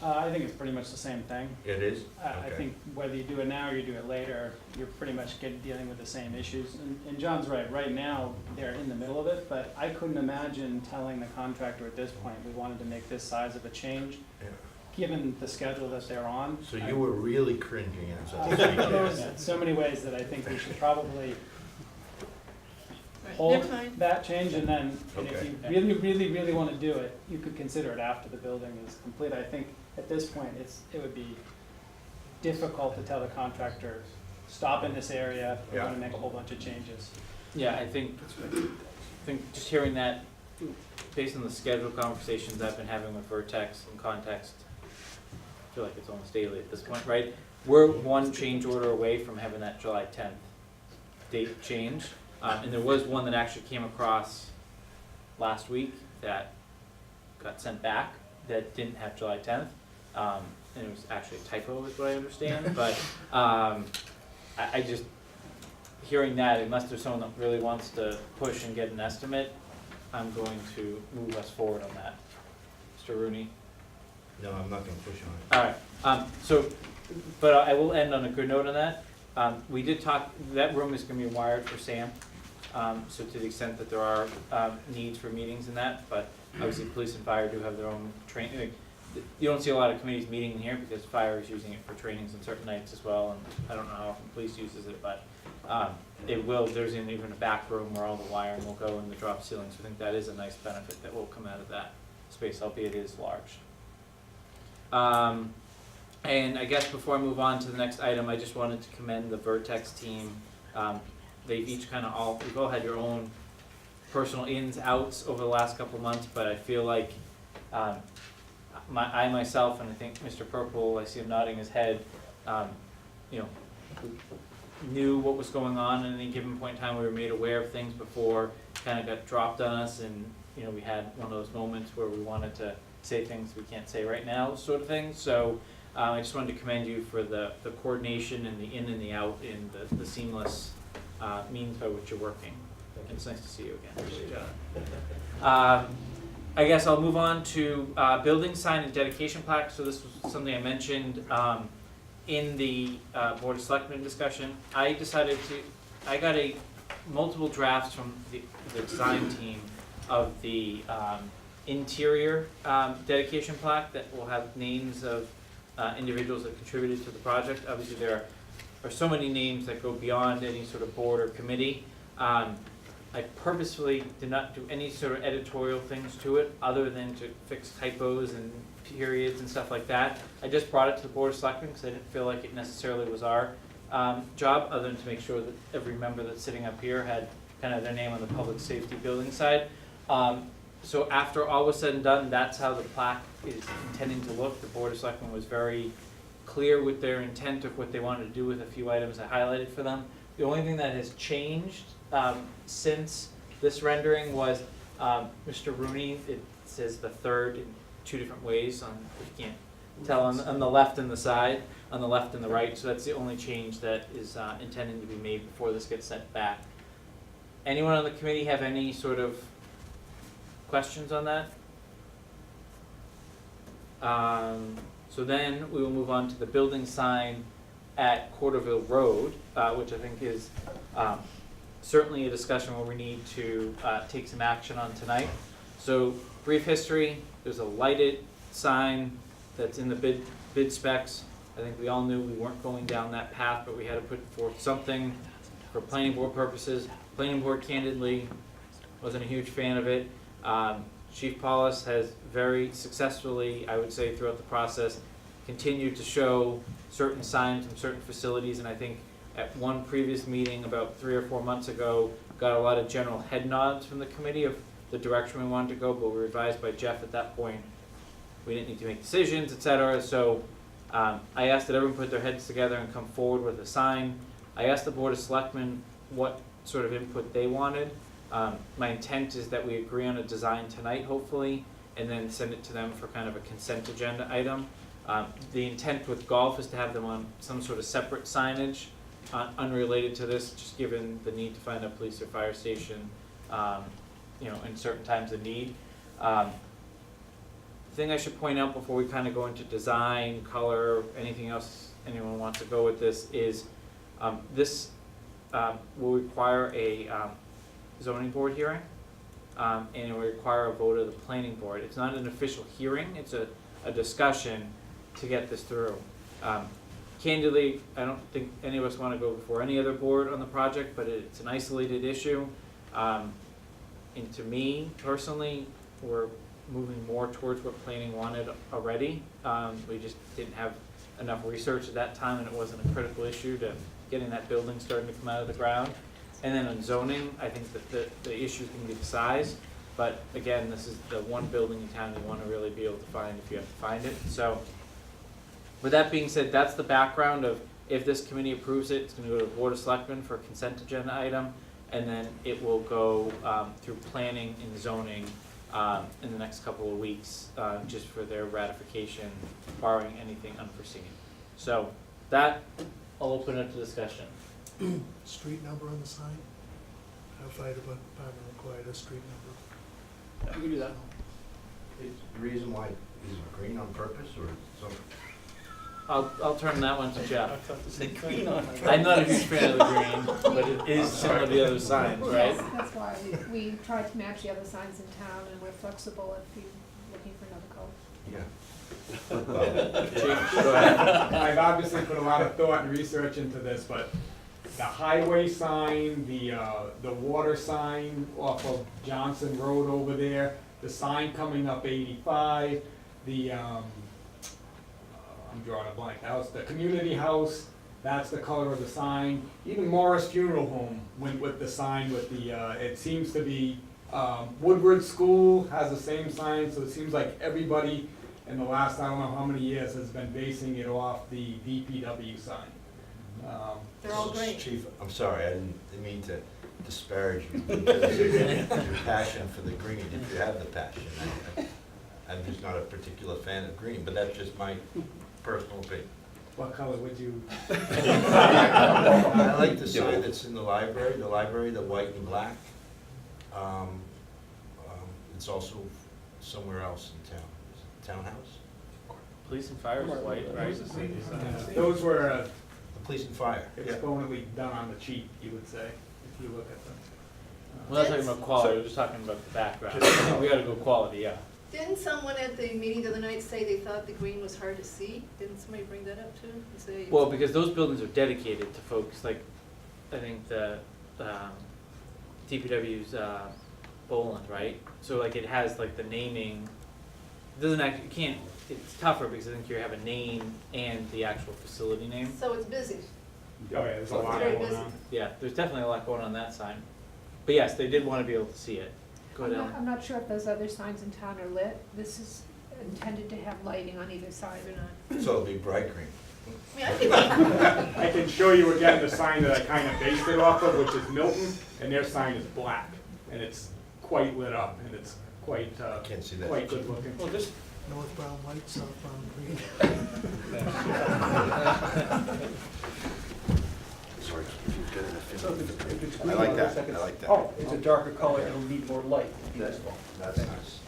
I think it's pretty much the same thing. It is? I Okay. think whether you do it now or you do it later, you're pretty much dealing with the same issues. And John's right now, they're in the middle of it, but I couldn't imagine telling the contractor at this point, we wanted to make this size of a change, Yeah. given the schedule that they're on. So you were really cringing as I was There's speaking. so many ways that I think we should probably Right, hold never mind. that change, and then, and if Okay. you really, really, really want to do it, you could consider it after the building is complete. I think at this point, it would be difficult to tell the contractor, stop in this area, we're Yeah. gonna make a whole bunch of changes. Yeah, I think just hearing that, based on the schedule conversations I've been having with Vertex in context, I feel like it's almost daily at this point, right? We're one change order away from having that July 10th date change. And there was one that actually came across last week that got sent back that didn't have July 10th. And it was actually a typo is what I understand, but I just, hearing that, unless there's someone that really wants to push and get an estimate, I'm going to move us forward on that. Mr. Rooney? No, I'm not gonna push on it. All right, but I will end on a good note on that. We did talk, that room is gonna be wired for Sam, so to the extent that there are, needs for meetings and that, but obviously police and fire do have their own training. You don't see a lot of committees meeting in here because fire is using it for trainings on certain nights as well, and I don't know how often police uses it, but, there's even a back room where all the wiring will go in the drop ceiling, so I think that is a nice benefit that will come out of that space, albeit it is large. And I guess before I move on to the next item, I just wanted to commend the Vertex team. They've each you've all had your own personal ins, outs over the last couple of months, but I feel like I myself, and I think Mr. Purple, I see him nodding his head, knew what was going on at any given point in time. We were made aware of things before, kind of got dropped on us, and we had one of those moments where we wanted to say things we can't say right now, sort of thing. So I just wanted to commend you for the coordination and the in and the out in the seamless means by which you're working. It's nice to see you again. John. I guess I'll move on to building sign and dedication plaque. So this was something I mentioned in the Board of Selectmen discussion. I got multiple drafts from the design team of the interior dedication plaque that will have names of individuals that contributed to the project. Obviously, there are so many names that go beyond any sort of board or committee. I purposefully did not do any sort of editorial things to it, other than to fix typos and periods and stuff like that. I just brought it to the Board of Selectmen because I didn't feel like it necessarily was our job, other than to make sure that every member that's sitting up here had kind of their name on the public safety building side. So after all was said and done, that's how the plaque is intending to look. The Board of Selectmen was very clear with their intent of what they wanted to do with a few items I highlighted for them. The only thing that has changed since this rendering was Mr. Rooney, it says the third in two different ways on, you can't tell, on the left and the side, on the left and the right, so that's the only change that is intended to be made before this gets sent back. Anyone on the committee have any sort of questions on that? So then we will move on to the building sign at Quarterville Road, which I think is certainly a discussion where we need to take some action on tonight. So brief history, there's a lighted sign that's in the bid specs. I think we all knew we weren't going down that path, but we had to put forth something for planning board purposes. Planning board candidly wasn't a huge fan of it. Chief Paulus has very successfully, I would say, throughout the process, continued to show certain signs from certain facilities, and I think at one previous meeting about 3 or 4 months ago, got a lot of general head nods from the committee of the direction we wanted to go, but we were advised by Jeff at that point we didn't need to make decisions, etc. So I asked that everyone put their heads together and come forward with a sign. I asked the Board of Selectmen what sort of input they wanted. My intent is that we agree on a design tonight, hopefully, and then send it to them for kind of a consent agenda item. The intent with golf is to have them on some sort of separate signage, unrelated to this, just given the need to find a police or fire station, in certain times of need. The thing I should point out before we kind of go into design, color, anything else anyone wants to go with this is this will require a zoning board hearing, and it will require a vote of the planning board. It's not an official hearing, it's a discussion to get this through. Candidly, I don't think any of us want to go before any other board on the project, but it's an isolated issue. And to me, personally, we're moving more towards what planning wanted already. We just didn't have enough research at that time, and it wasn't a critical issue to getting that building starting to come out of the ground. And then on zoning, I think that the issue can be the size, but again, this is the one building in town you want to really be able to find if you have to find it. So with that being said, that's the background of if this committee approves it, it's going to go to the Board of Selectmen for a consent agenda item, and then it will go through planning and zoning in the next couple of weeks, just for their ratification, barring anything unforeseen. So that, I'll open it to discussion. Street number on the sign? Our fire department required a street number. You can do that. Is the reason why, is it green on purpose or something? I'll turn that one to Jeff. I'm not a huge fan of the green, but it is similar to the other signs, right? Yes, that's why we tried to match the other signs in town, and we're flexible if you're looking for another color. Yeah. Chief, go ahead. I've obviously put a lot of thought and research into this, but the highway sign, the water sign off of Johnson Road over there, the sign coming up 85, I'm drawing a blank house, the community house, that's the color of the sign. Even Morris Funeral Home went with the sign with the, it seems to be, Woodward School has the same sign, so it seems like everybody in the last, I don't know how many years, has been basing it off the DPW sign. They're all great. Chief, I'm sorry, I didn't mean to disparage you because of your passion for the green, if you have the passion. I'm just not a particular fan of green, but that's just my personal opinion. What color would you? I like the sign that's in the library, the white and black. It's also somewhere else in town. Is it Townhouse? Police and fire is white, right? Those were The police and fire. exponentially done on the cheap, you would say, if you look at them. We're not talking about quality, we're just talking about the background. I think we gotta go quality, yeah. Didn't someone at the meeting the other night say they thought the green was hard to see? Didn't somebody bring that up too? And say, Well, because those buildings are dedicated to folks, like, I think the, DPW's, Boland, right? So like it has like the naming, it doesn't actually, you can't, it's tougher because I think you have a name and the actual facility name. So it's busy. Oh, yeah, there's a lot Very going busy. on. Yeah, there's definitely a lot going on that sign. But yes, they did wanna be able to see it. Go I'm ahead, not, Ellen. I'm not sure if those other signs in town are lit. This is intended to have lighting on either side. They're not. So it'll be bright green. I mean, I think, I can show you again the sign that I kind of based it off of, which is Milton, and their sign is black, and it's quite lit up, and it's quite, Can't see that. quite good looking. Well, just, Northbound white, southbound green. Sorry, if you've got an So if it's green, I like it that, looks like I like that. Oh, it's a darker color, it'll need more light. That's nice.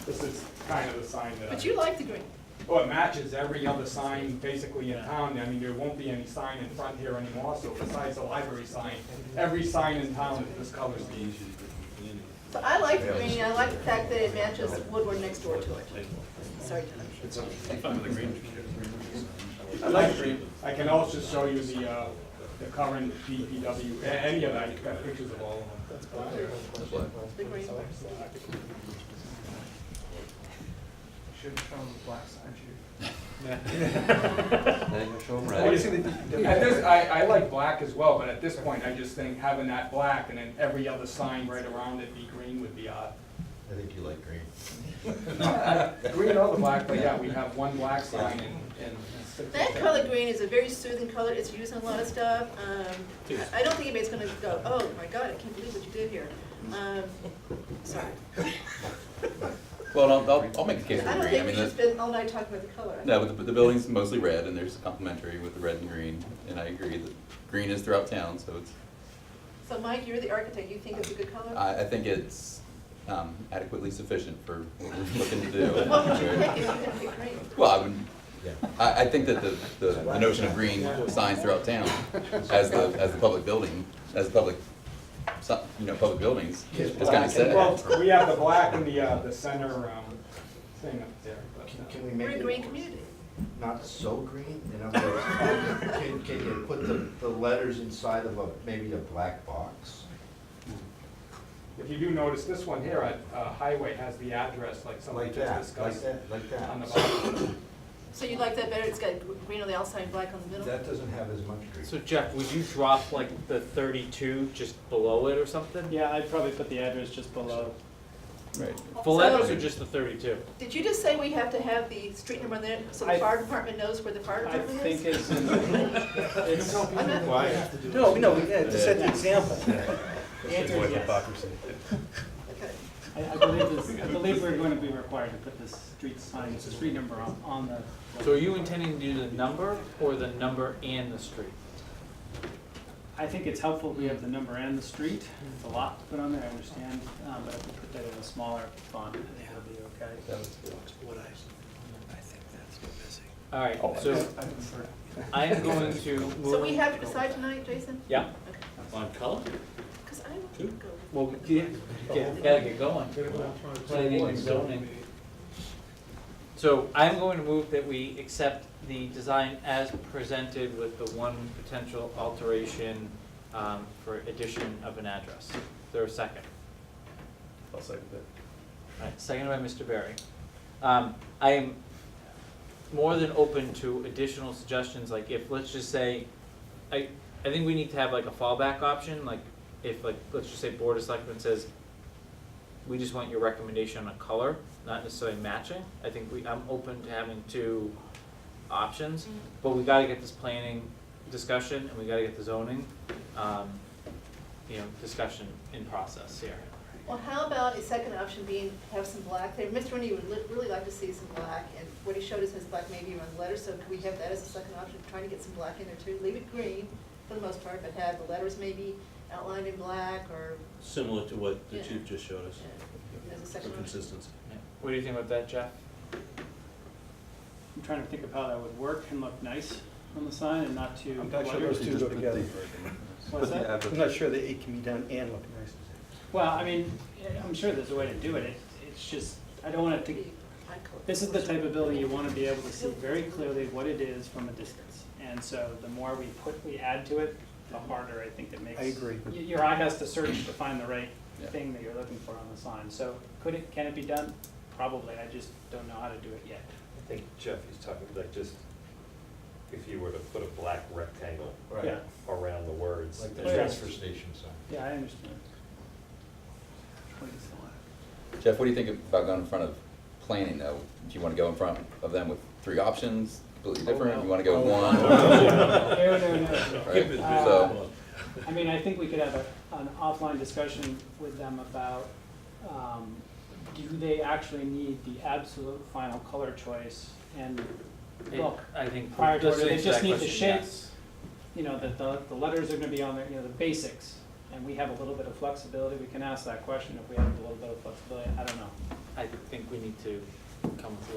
This is kind of the sign that I. but you like the green. Well, it matches every other sign basically in town. I mean, there won't be any sign in front here anymore, so besides the library sign, every sign in town is this color scheme. So I like the green, I like the fact that it matches Woodward next door to it. Sorry, Tom. I like green. I can also show you the current DPW, any of that, you've got pictures of all of them. The green. Should have shown the black sign too. At this, I like black as well, but at this point, I just think having that black and then every other sign right around it be green would be odd. I think you like green. Green or the black, but yeah, we have one black sign and six. That color green is a very soothing color, it's used in a lot of stuff. I don't think anybody's gonna go, oh my God, I can't believe what you did here. Sorry. Well, I'll make a case for I don't green. I think we mean, should spend all night talking about the color. no, but the building's mostly red, and there's complementary with the red and green, and I agree that green is throughout town, so it's, So Mike, you're the architect, you think it's a good color? I think it's adequately sufficient for what we're looking to do. What would you pick if you had to pick green? Well, I would, Yeah. I think that the notion of green signs throughout town as the public building, as the public, public buildings is kind of set. Well, we have the black in the center thing up there. But, Can we We're make a green it community. not so green? In other words, can you put the letters inside of maybe a black box? If you do notice, this one here at Highway has the address like somebody Like just that, discussed like that. on the bottom. So you like that better, it's got green on the outside and black on the middle? That doesn't have as much green. so Jeff, would you drop like the 32 just below it or something? Yeah, I'd probably put the address just below. Right. Full So- address or just the 32? Did you just say we have to have the street number there, so the I- fire department knows where the fire I department think is? it's, I'm not- Why? No, to set the example. the answer is yes. Okay. I believe we're going to be required to put the street number on the. So are you intending to do the number or the number and the street? I think it's helpful if we have the number and the street. It's a lot to put on there, I understand, but if we put that in a smaller font, I think it'll be okay. All right, Oh, so I prefer. I am going to move. So we have to decide tonight, Jason? Yeah, On color? Because I want to go. well, gotta get going. Planning and zoning. So I'm going to move that we accept the design as presented with the one potential alteration for addition of an address. Is there a second? I'll second that. All right, seconded by Mr. Berry. I am more than open to additional suggestions, like if, let's just say, I think we need to have like a fallback option, like if like, let's just say Board of Selectmen says, we just want your recommendation on color, not necessarily matching. I think I'm open to having two options, but we gotta get this planning discussion and we gotta get the zoning, discussion in process here. Well, how about a second option being have some black there? Mr. Rooney would really like to see some black, and what he showed us is black maybe around the letters, so could we have that as a second option, trying to get some black in there too? Leave it green for the most part, but have the letters maybe outlined in black or, Similar to what the Yeah. chief just showed us, as a for second option. consistency. Yeah. What do you think about that, Jeff? I'm trying to think of how that would work and look nice on the sign and not too I'm not sure cluttered. those two go together. What's that? I'm not sure that it can be done and look nice. Well, I mean, I'm sure there's a way to do it. It's just, I don't want it to, this is the type of building you want to be able to see very clearly what it is from a distance. And so the more we add to it, the harder I think it makes. I agree. Your eye has to search to find the right Yeah. thing that you're looking for on the sign. So can it be done? Probably. I just don't know how to do it yet. I think Jeff is talking like just, if you were to put a black rectangle Yeah. around the words. Like the Oh, yeah. transfer station sign. Yeah, I understand. Jeff, what do you think about going in front of planning though? Do you wanna go in front of them with 3 options, completely different? no. You wanna go with one? No. Right, Keep it so, I mean, I think we could have an offline discussion with them about, do they actually need the absolute final color choice? And look, I think. prior to, let's it, they answer just that need the question, shapes, yes. you know, that the letters are gonna be on there, you know, the basics. And we have a little bit of flexibility, we can ask that question if we have a little bit of flexibility, I don't know. I think we need to come with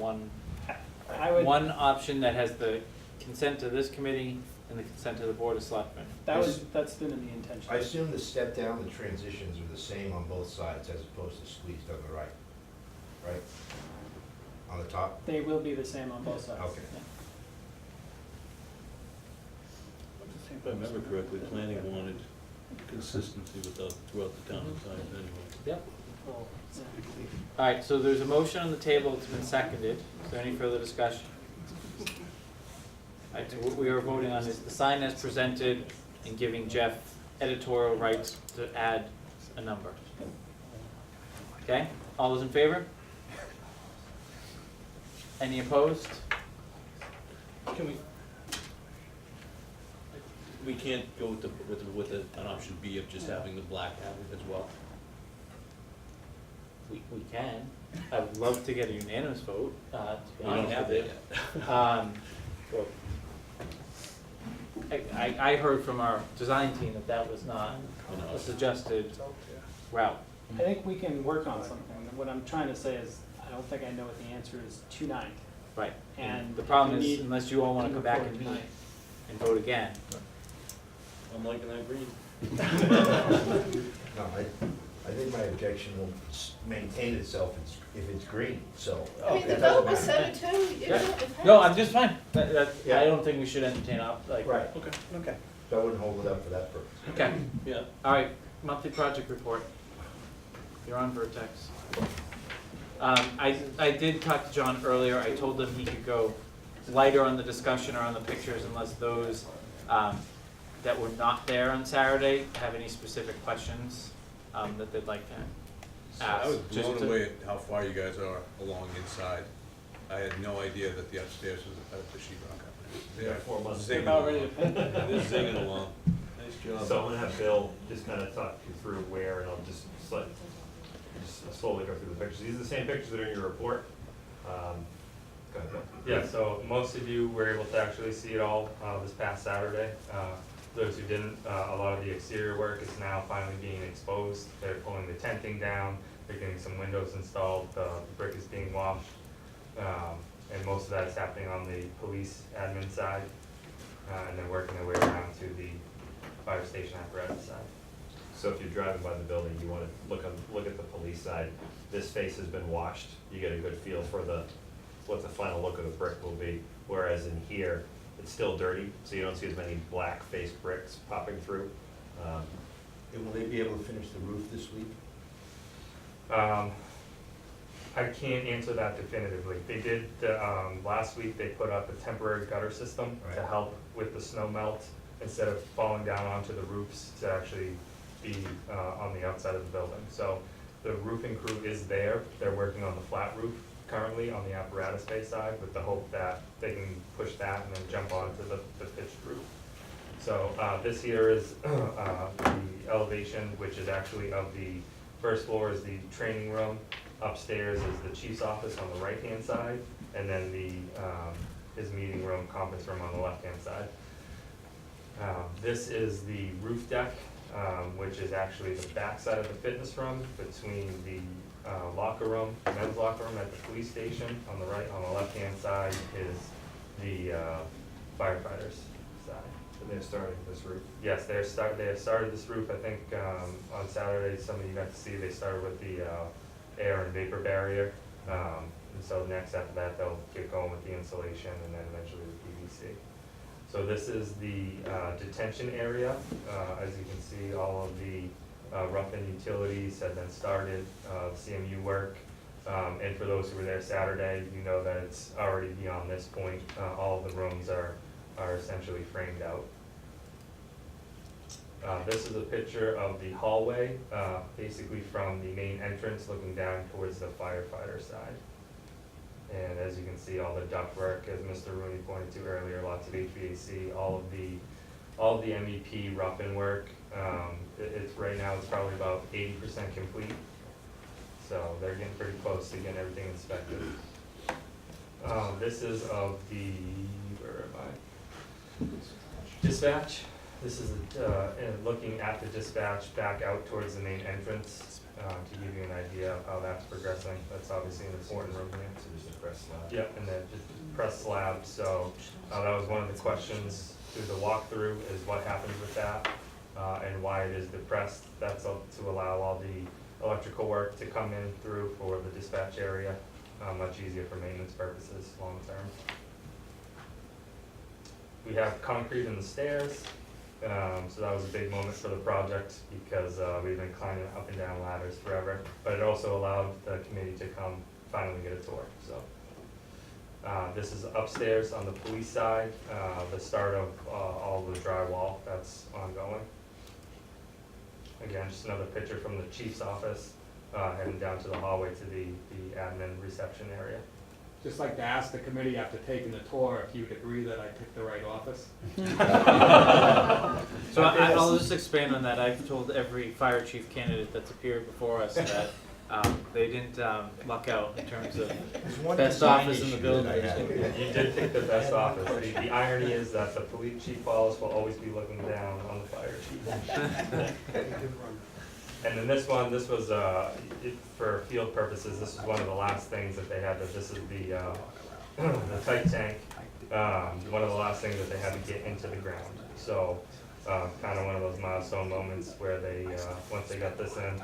I would, one option that has the consent of this committee and the consent of the Board of Selectmen. that's been in the intention. I assume the step down, the transitions are the same on both sides as opposed to squeezed on the right, right? On the top? They will be the same on both sides. Okay. Yeah. If I remember correctly, planning wanted consistency throughout the town signs anyway. Yep. Well, yeah. All right, so there's a motion on the table, it's been seconded. Is there any further discussion? All right, so what we are voting on is the sign as presented and giving Jeff editorial rights to add a number. Okay, all those in favor? Any opposed? Can we can't go with an option B of just having the black as well? We can. I would love to get a unanimous vote, to be We don't honest have with that you. yet. I heard from our design team that was not a suggested route. I think we can work on something. What I'm trying to say is, I don't think I know what the answer is tonight. Right. And The problem we is, need unless you all wanna to come move back forward and meet tonight. and vote again. I'm liking that green. No, I think my objection will maintain itself if it's green, so. I mean, the it vote doesn't was matter. 7-2, you know, Yeah. it passed. No, I'm just fine. I Yeah. don't think we should entertain like. Right, Okay. okay. So I wouldn't hold it up for that purpose. Okay, Yeah. all right, monthly project report. You're on Vertex. I did talk to John earlier, I told him he could go lighter on the discussion or on the pictures unless those, that were not there on Saturday have any specific questions, that they'd like to ask. I was just blown to- away at how far you guys are along inside. I had no idea that the upstairs was the sheet rock. Yeah, 4 months. Zinging About ready along. to paint. They're zinging along. Nice job. So I'm gonna have Bill just kind of talk you through where, and I'll just slowly go through the pictures. These are the same pictures that are in your report. Go ahead, Bill. Yeah, so most of you were able to actually see it all this past Saturday. Those who didn't, a lot of the exterior work is now finally being exposed. They're pulling the tenting down, they're getting some windows installed, the brick is being washed. And most of that is happening on the police admin side, and then working their way around to the fire station apparatus side. So if you're driving by the building, you wanna look at the police side. This face has been washed, you get a good feel for what the final look of the brick will be. Whereas in here, it's still dirty, so you don't see as many black face bricks popping through. And will they be able to finish the roof this week? I can't answer that definitively. They did, last week, they put up a temporary gutter system to Right. help with the snow melt, instead of falling down onto the roofs to actually be on the outside of the building. So the roofing crew is there, they're working on the flat roof currently on the apparatus bay side, with the hope that they can push that and then jump onto the pitched roof. So this here is the elevation, which is actually of the first floor is the training room, upstairs is the chief's office on the right-hand side, and then his meeting room, conference room on the left-hand side. This is the roof deck, which is actually the back side of the fitness room between the locker room, men's locker room at the police station on the right. On the left-hand side is the firefighters' side. And they're starting this roof. Yes, they have started this roof. I think on Saturday, some of you got to see, they started with the air and vapor barrier. And so next after that, they'll get going with the insulation and then eventually the PVC. So this is the detention area. As you can see, all of the rough-in utilities have been started, CMU work. And for those who were there Saturday, you know that it's already beyond this point. All of the rooms are essentially framed out. This is a picture of the hallway, basically from the main entrance looking down towards the firefighter side. And as you can see, all the ductwork, as Mr. Rooney pointed to earlier, lots of HVAC, all of the MEP rough-in work. Right now it's probably about 80% complete. So they're getting pretty close to getting everything inspected. This is of the, where am I? Dispatch. This is looking at the dispatch back out towards the main entrance. To give you an idea of how that's progressing. That's obviously an important room here. So there's a press slab. Yep, and then just press slab, so that was one of the questions through the walkthrough, is what happens with that, and why it is depressed. That's to allow all the electrical work to come in through for the dispatch area, much easier for maintenance purposes long term. We have concrete in the stairs. So that was a big moment for the project because we've been climbing up and down ladders forever, but it also allowed the committee to come finally get a tour. So this is upstairs on the police side, the start of all the drywall that's ongoing. Again, just another picture from the chief's office, heading down to the hallway to the admin reception area. Just like to ask the committee after taking the tour if you'd agree that I picked the right office. So I'll just expand on that. I've told every fire chief candidate that's appeared before us that they didn't luck out in terms of There's one best design office in the issue building. that I have. You did pick the best office. The irony is that the police chief boss will always be looking down on the fire chief. And then this was, for field purposes, this is one of the last things that they had, this is the tight tank, one of the last things that they had to get into the ground. So, kind of one of those milestone moments where they, once they got this in,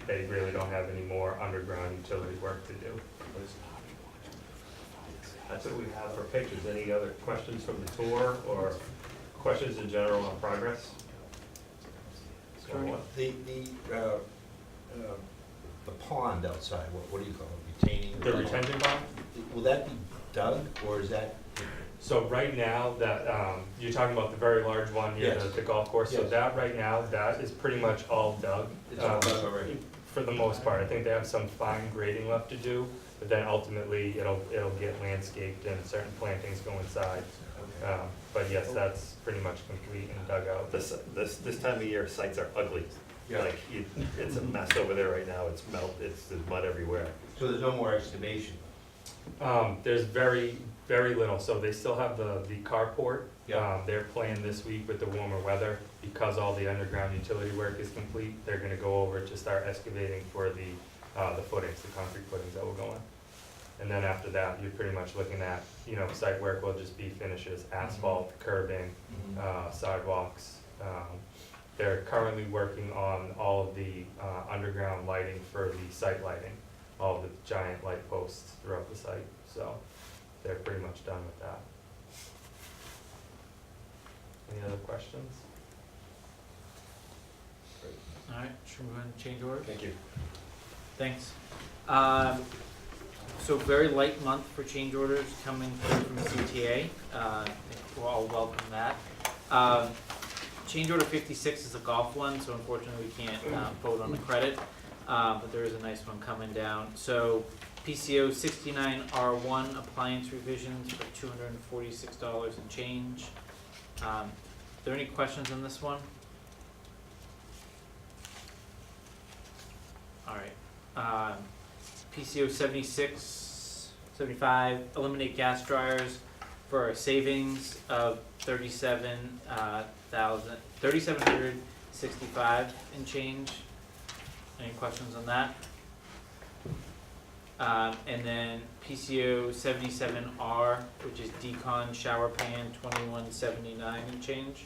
they really don't have any more underground utility work to do. That's what we have for pictures. Any other questions from the tour or questions in general on progress? The pond outside, what do you call it, retaining? The retention pond? Will that be dug, or is that? So right now, that, you're talking about the very large one near Yes. the golf course, so Yes. that right now, that is pretty much all dug. It's all dug already? For the most part, I think they have some fine grading left to do, but then ultimately, it'll get landscaped and certain plantings go inside. But yes, that's pretty much complete and dug out. This time of year, sites are ugly. Yeah. Like, it's a mess over there right now. It's there's mud everywhere. So there's no more excavation? There's very, very little, so they still have the carport. Yeah. They're playing this week with the warmer weather, because all the underground utility work is complete, they're gonna go over to start excavating for the footings, the concrete footings that will go in. And then after that, you're pretty much looking at, site work will just be finishes, asphalt, curbing, sidewalks. They're currently working on all of the underground lighting for the site lighting, all of the giant light posts throughout the site, so they're pretty much done with that. Any other questions? All right, should we go ahead and change order? Thank you. Thanks. So very light month for change orders coming through from CTA. I think we'll all welcome that. Change order 56 is a golf one, so unfortunately we can't vote on the credit, but there is a nice one coming down. So PCO 69R1 appliance revisions for $246 and change. Are there any questions on this one? PCO 76, 75, eliminate gas dryers for a savings of $3,765 and change. Any questions on that? And then PCO 77R, which is decon shower pan, 2179 and change.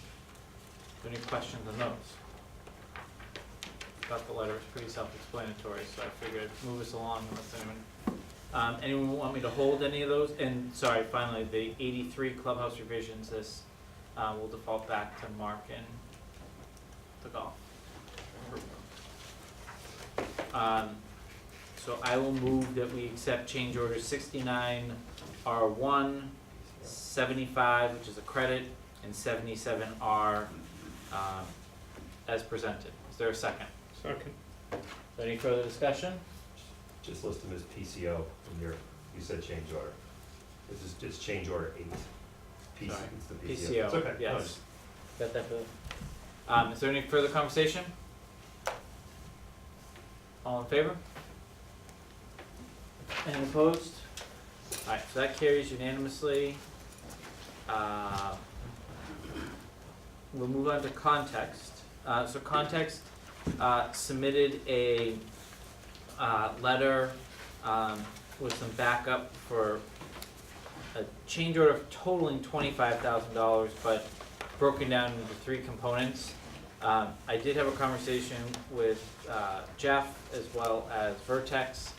Any questions on those? Thought the letter was pretty self-explanatory, so I figured move us along unless anyone want me to hold any of those? And sorry, finally, the 83 clubhouse revisions, this will default back to Mark and the golf. So I will move that we accept change order 69R1, 75, which is a credit, and 77R as presented. Is there a second? Second. Any further discussion? Just list them as PCO in your, you said change order. This is just change order 8. Sorry. It's the PCO, It's okay. No, yes. Got that, Bill? Is there any further conversation? All in favor? Any opposed? Alright, so that carries unanimously. We'll move on to context. So context submitted a letter with some backup for a change order totaling $25,000, but broken down into 3 components. I did have a conversation with Jeff as well as Vertex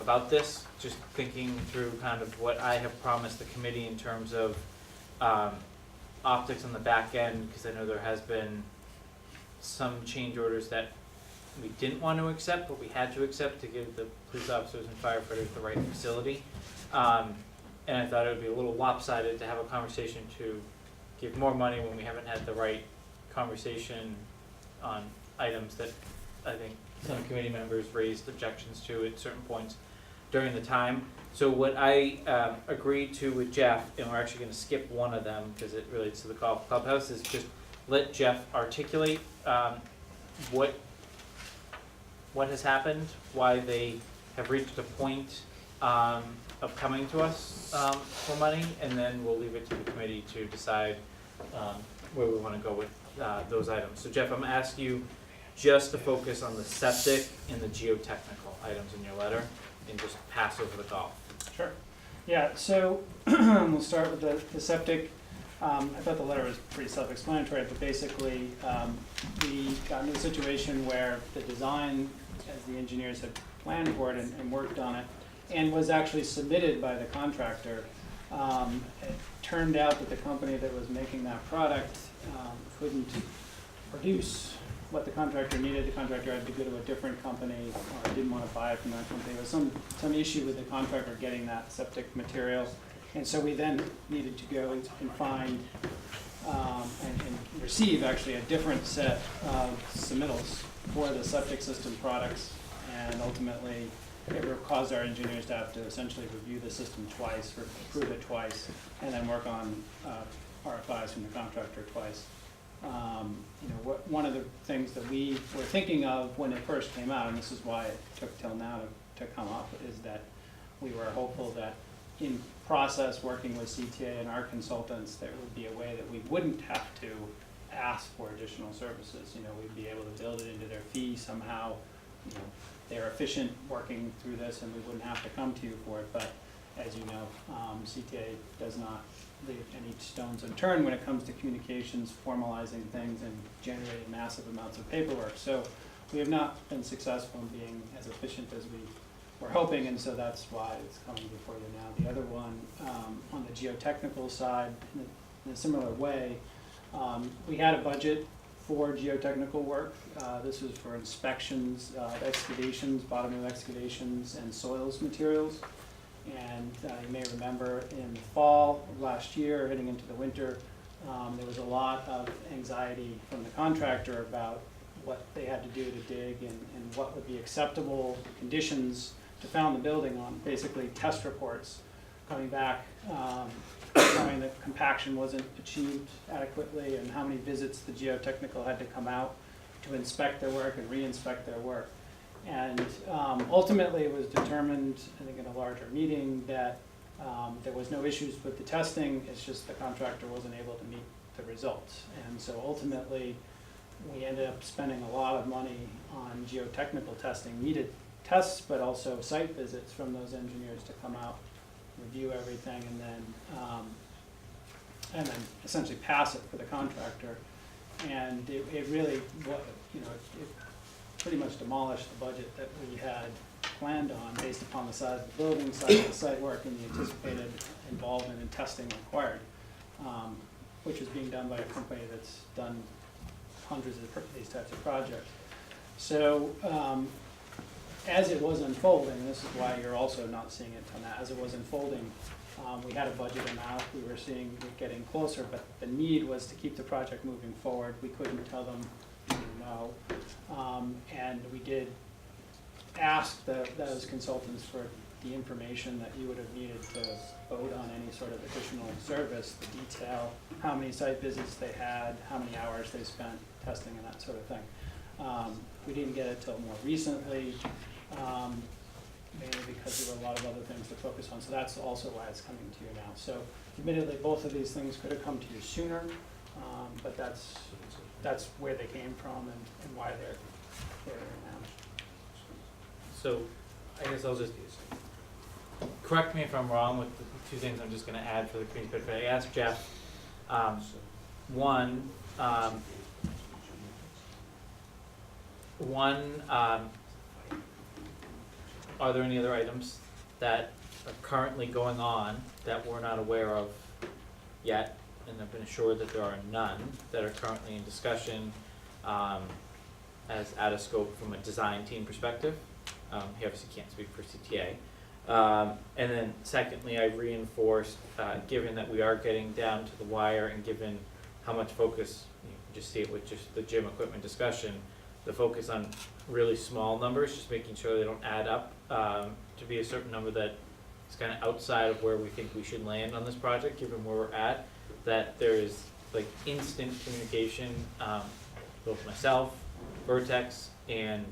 about this, just thinking through kind of what I have promised the committee in terms of optics on the back end, because I know there has been some change orders that we didn't want to accept, but we had to accept to give the police officers and firefighters the right facility. And I thought it would be a little lopsided to have a conversation to give more money when we haven't had the right conversation on items that I think some committee members raised objections to at certain points during the time. So what I agreed to with Jeff, and we're actually gonna skip one of them because it relates to the golf clubhouse, is just let Jeff articulate what has happened, why they have reached a point of coming to us for money, and then we'll leave it to the committee to decide where we wanna go with those items. So Jeff, I'm gonna ask you just to focus on the septic and the geotechnical items in your letter, and just pass over the golf. Sure. Yeah, so we'll start with the septic. I thought the letter was pretty self-explanatory, but basically we got into a situation where the design, as the engineers had planned for it and worked on it, and was actually submitted by the contractor. It turned out that the company that was making that product couldn't produce what the contractor needed. The contractor had to go to a different company, or didn't want to buy it from that company. There was some issue with the contractor getting that septic material. And so we then needed to go and find and receive actually a different set of submittals for the septic system products. And ultimately, it caused our engineers to have to essentially review the system twice, or approve it twice, and then work on RFIs from the contractor twice. One of the things that we were thinking of when it first came out, and this is why it took till now to come up, is that we were hopeful that in process, working with CTA and our consultants, there would be a way that we wouldn't have to ask for additional services. We'd be able to build it into their fee somehow. They're efficient working through this, and we wouldn't have to come to you for it. But as you know, CTA does not leave any stones unturned when it comes to communications, formalizing things, and generating massive amounts of paperwork. So we have not been successful in being as efficient as we were hoping, and so that's why it's coming before you now. The other one, on the geotechnical side, in a similar way, we had a budget for geotechnical work. This was for inspections, excavations, bottom of excavations, and soils materials. And you may remember in the fall of last year, heading into the winter, there was a lot of anxiety from the contractor about what they had to do to dig and what would be acceptable conditions to found the building on. Basically test reports coming back showing that compaction wasn't achieved adequately, and how many visits the geotechnical had to come out to inspect their work and re-inspect their work. And ultimately, it was determined, I think in a larger meeting, that there was no issues with the testing, it's just the contractor wasn't able to meet the results. And so ultimately, we ended up spending a lot of money on geotechnical testing, needed tests, but also site visits from those engineers to come out, review everything, and then essentially pass it for the contractor. And it really, it pretty much demolished the budget that we had planned on based upon the size of the building, size of the site work, and the anticipated involvement in testing required, which is being done by a company that's done hundreds of these types of projects. So as it was unfolding, and this is why you're also not seeing it from that, as it was unfolding, we had a budget amount, we were seeing it getting closer, but the need was to keep the project moving forward. We couldn't tell them no. And we did ask those consultants for the information that you would have needed to vote on any sort of additional service, the detail, how many site visits they had, how many hours they spent testing and that sort of thing. We didn't get it till more recently, mainly because there were a lot of other things to focus on. So that's also why it's coming to you now. So admittedly, both of these things could have come to you sooner, but that's where they came from and why they're where they're now. So, I guess I'll just, correct me if I'm wrong with the two things I'm just gonna add for the community benefit. I asked Jeff, one, are there any other items that are currently going on that we're not aware of yet? And I've been assured that there are none that are currently in discussion as out of scope from a design team perspective. He obviously can't speak for CTA. And then secondly, I reinforced, given that we are getting down to the wire and given how much focus, you can just see it with just the gym equipment discussion, the focus on really small numbers, just making sure they don't add up to be a certain number that is kind of outside of where we think we should land on this project, given where we're at, that there is like instant communication, both myself, Vertex, and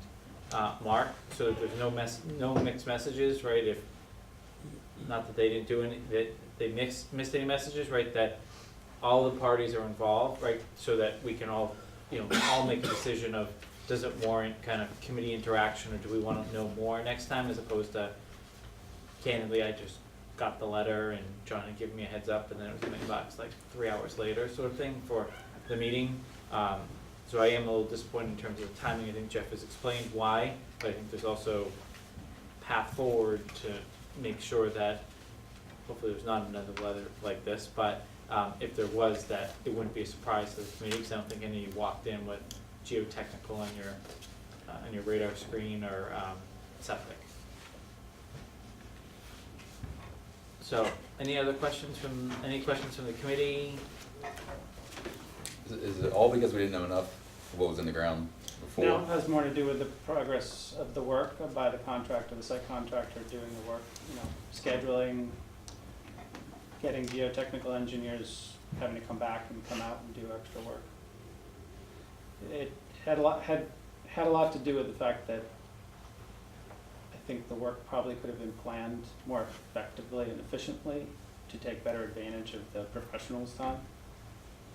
Mark, so that there's no mixed messages, right? If, not that they didn't do any, that they missed any messages, right? That all the parties are involved, right? So that we can all, all make a decision of, does it warrant kind of committee interaction, or do we want to know more next time, as opposed to, candidly, I just got the letter and John had given me a heads up, and then it was in my inbox like 3 hours later, sort of thing, for the meeting. So I am a little disappointed in terms of timing. I think Jeff has explained why, but I think there's also path forward to make sure that, hopefully there's not another letter like this, but if there was, that it wouldn't be a surprise to the committee, because I don't think any of you walked in with geotechnical on your radar screen or septic. So, any questions from the committee? Is it all because we didn't know enough of what was in the ground before? No, it has more to do with the progress of the work by the contractor, the site contractor doing the work, scheduling, getting geotechnical engineers having to come back and come out and do extra work. It had a lot to do with the fact that I think the work probably could have been planned more effectively and efficiently to take better advantage of the professionals' time,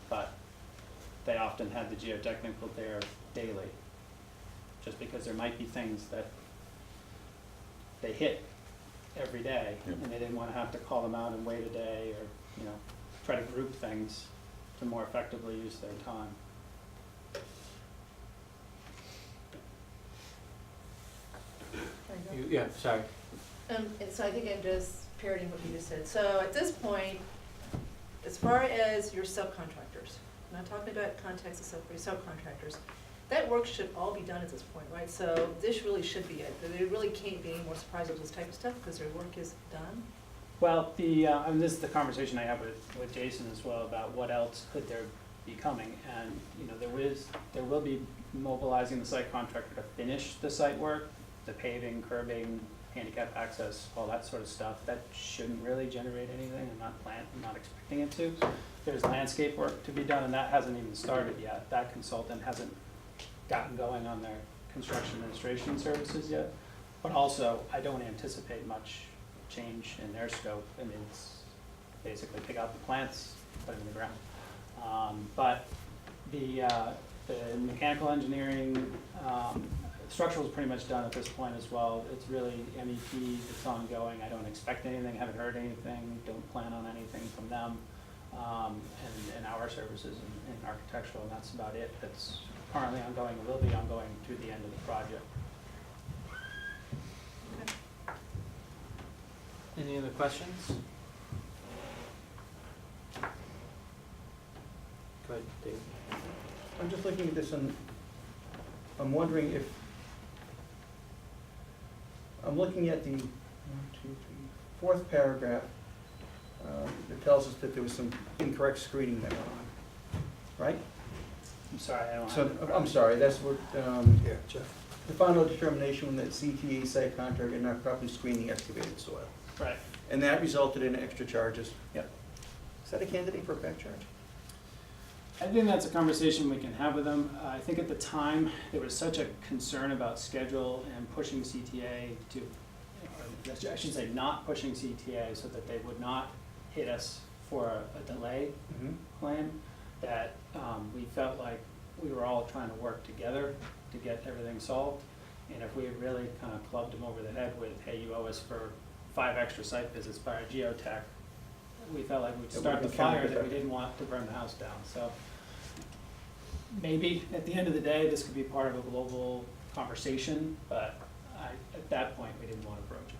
but they often had the geotechnical there daily, just because there might be things that they hit every day, and they didn't want to have to call them out and wait a day, or try to group things to more effectively use their time. Yeah, sorry. And so I think I'm just parroting what you just said. So at this point, as far as your subcontractors, I'm not talking about contacts except for your subcontractors, that work should all be done at this point, right? So this really should be it. There really can't be any more surprises with this type of stuff because their work is done. Well, and this is the conversation I have with Jason as well about what else could there be coming, and there will be mobilizing the site contractor to finish the site work, the paving, curbing, handicap access, all that sort of stuff. That shouldn't really generate anything. I'm not expecting it to. There's landscape work to be done, and that hasn't even started yet. That consultant hasn't gotten going on construction administration services yet. But also, I don't anticipate much change in their scope. I mean, it's basically pick out the plants, put them in the ground. But the mechanical engineering, structural is pretty much done at this point as well. It's really MEP that's ongoing. I don't expect anything, haven't heard anything, don't plan on anything from them. And our services in architectural, and that's about it. That's currently ongoing, will be ongoing through the end of the project. Any other questions? Go ahead, Dave. I'm just looking at this and I'm wondering if, I'm looking at the 1, 2, 3, fourth paragraph that tells us that there was some incorrect screening that went on, right? I'm sorry, I don't So, have. I'm sorry, that's what, Yeah, Jeff. the final determination that CTA site contractor had not properly screened the excavated soil. Right. And that resulted in extra charges. Yep. Is that a candidate for a back charge? I think that's a conversation we can have with them. I think at the time, there was such a concern about schedule and pushing CTA to, or I should say not pushing CTA so that they would not hit us for a delay claim, that we felt like we were all trying to work together to get everything solved. And if we had really kind of clubbed them over the head with, hey, you owe us for 5 extra site visits by our geotech, we felt like we'd start the fire that we didn't want to burn the house down. So maybe at the end of the day, this could be part of a global conversation, but at that point, we didn't want to broach it.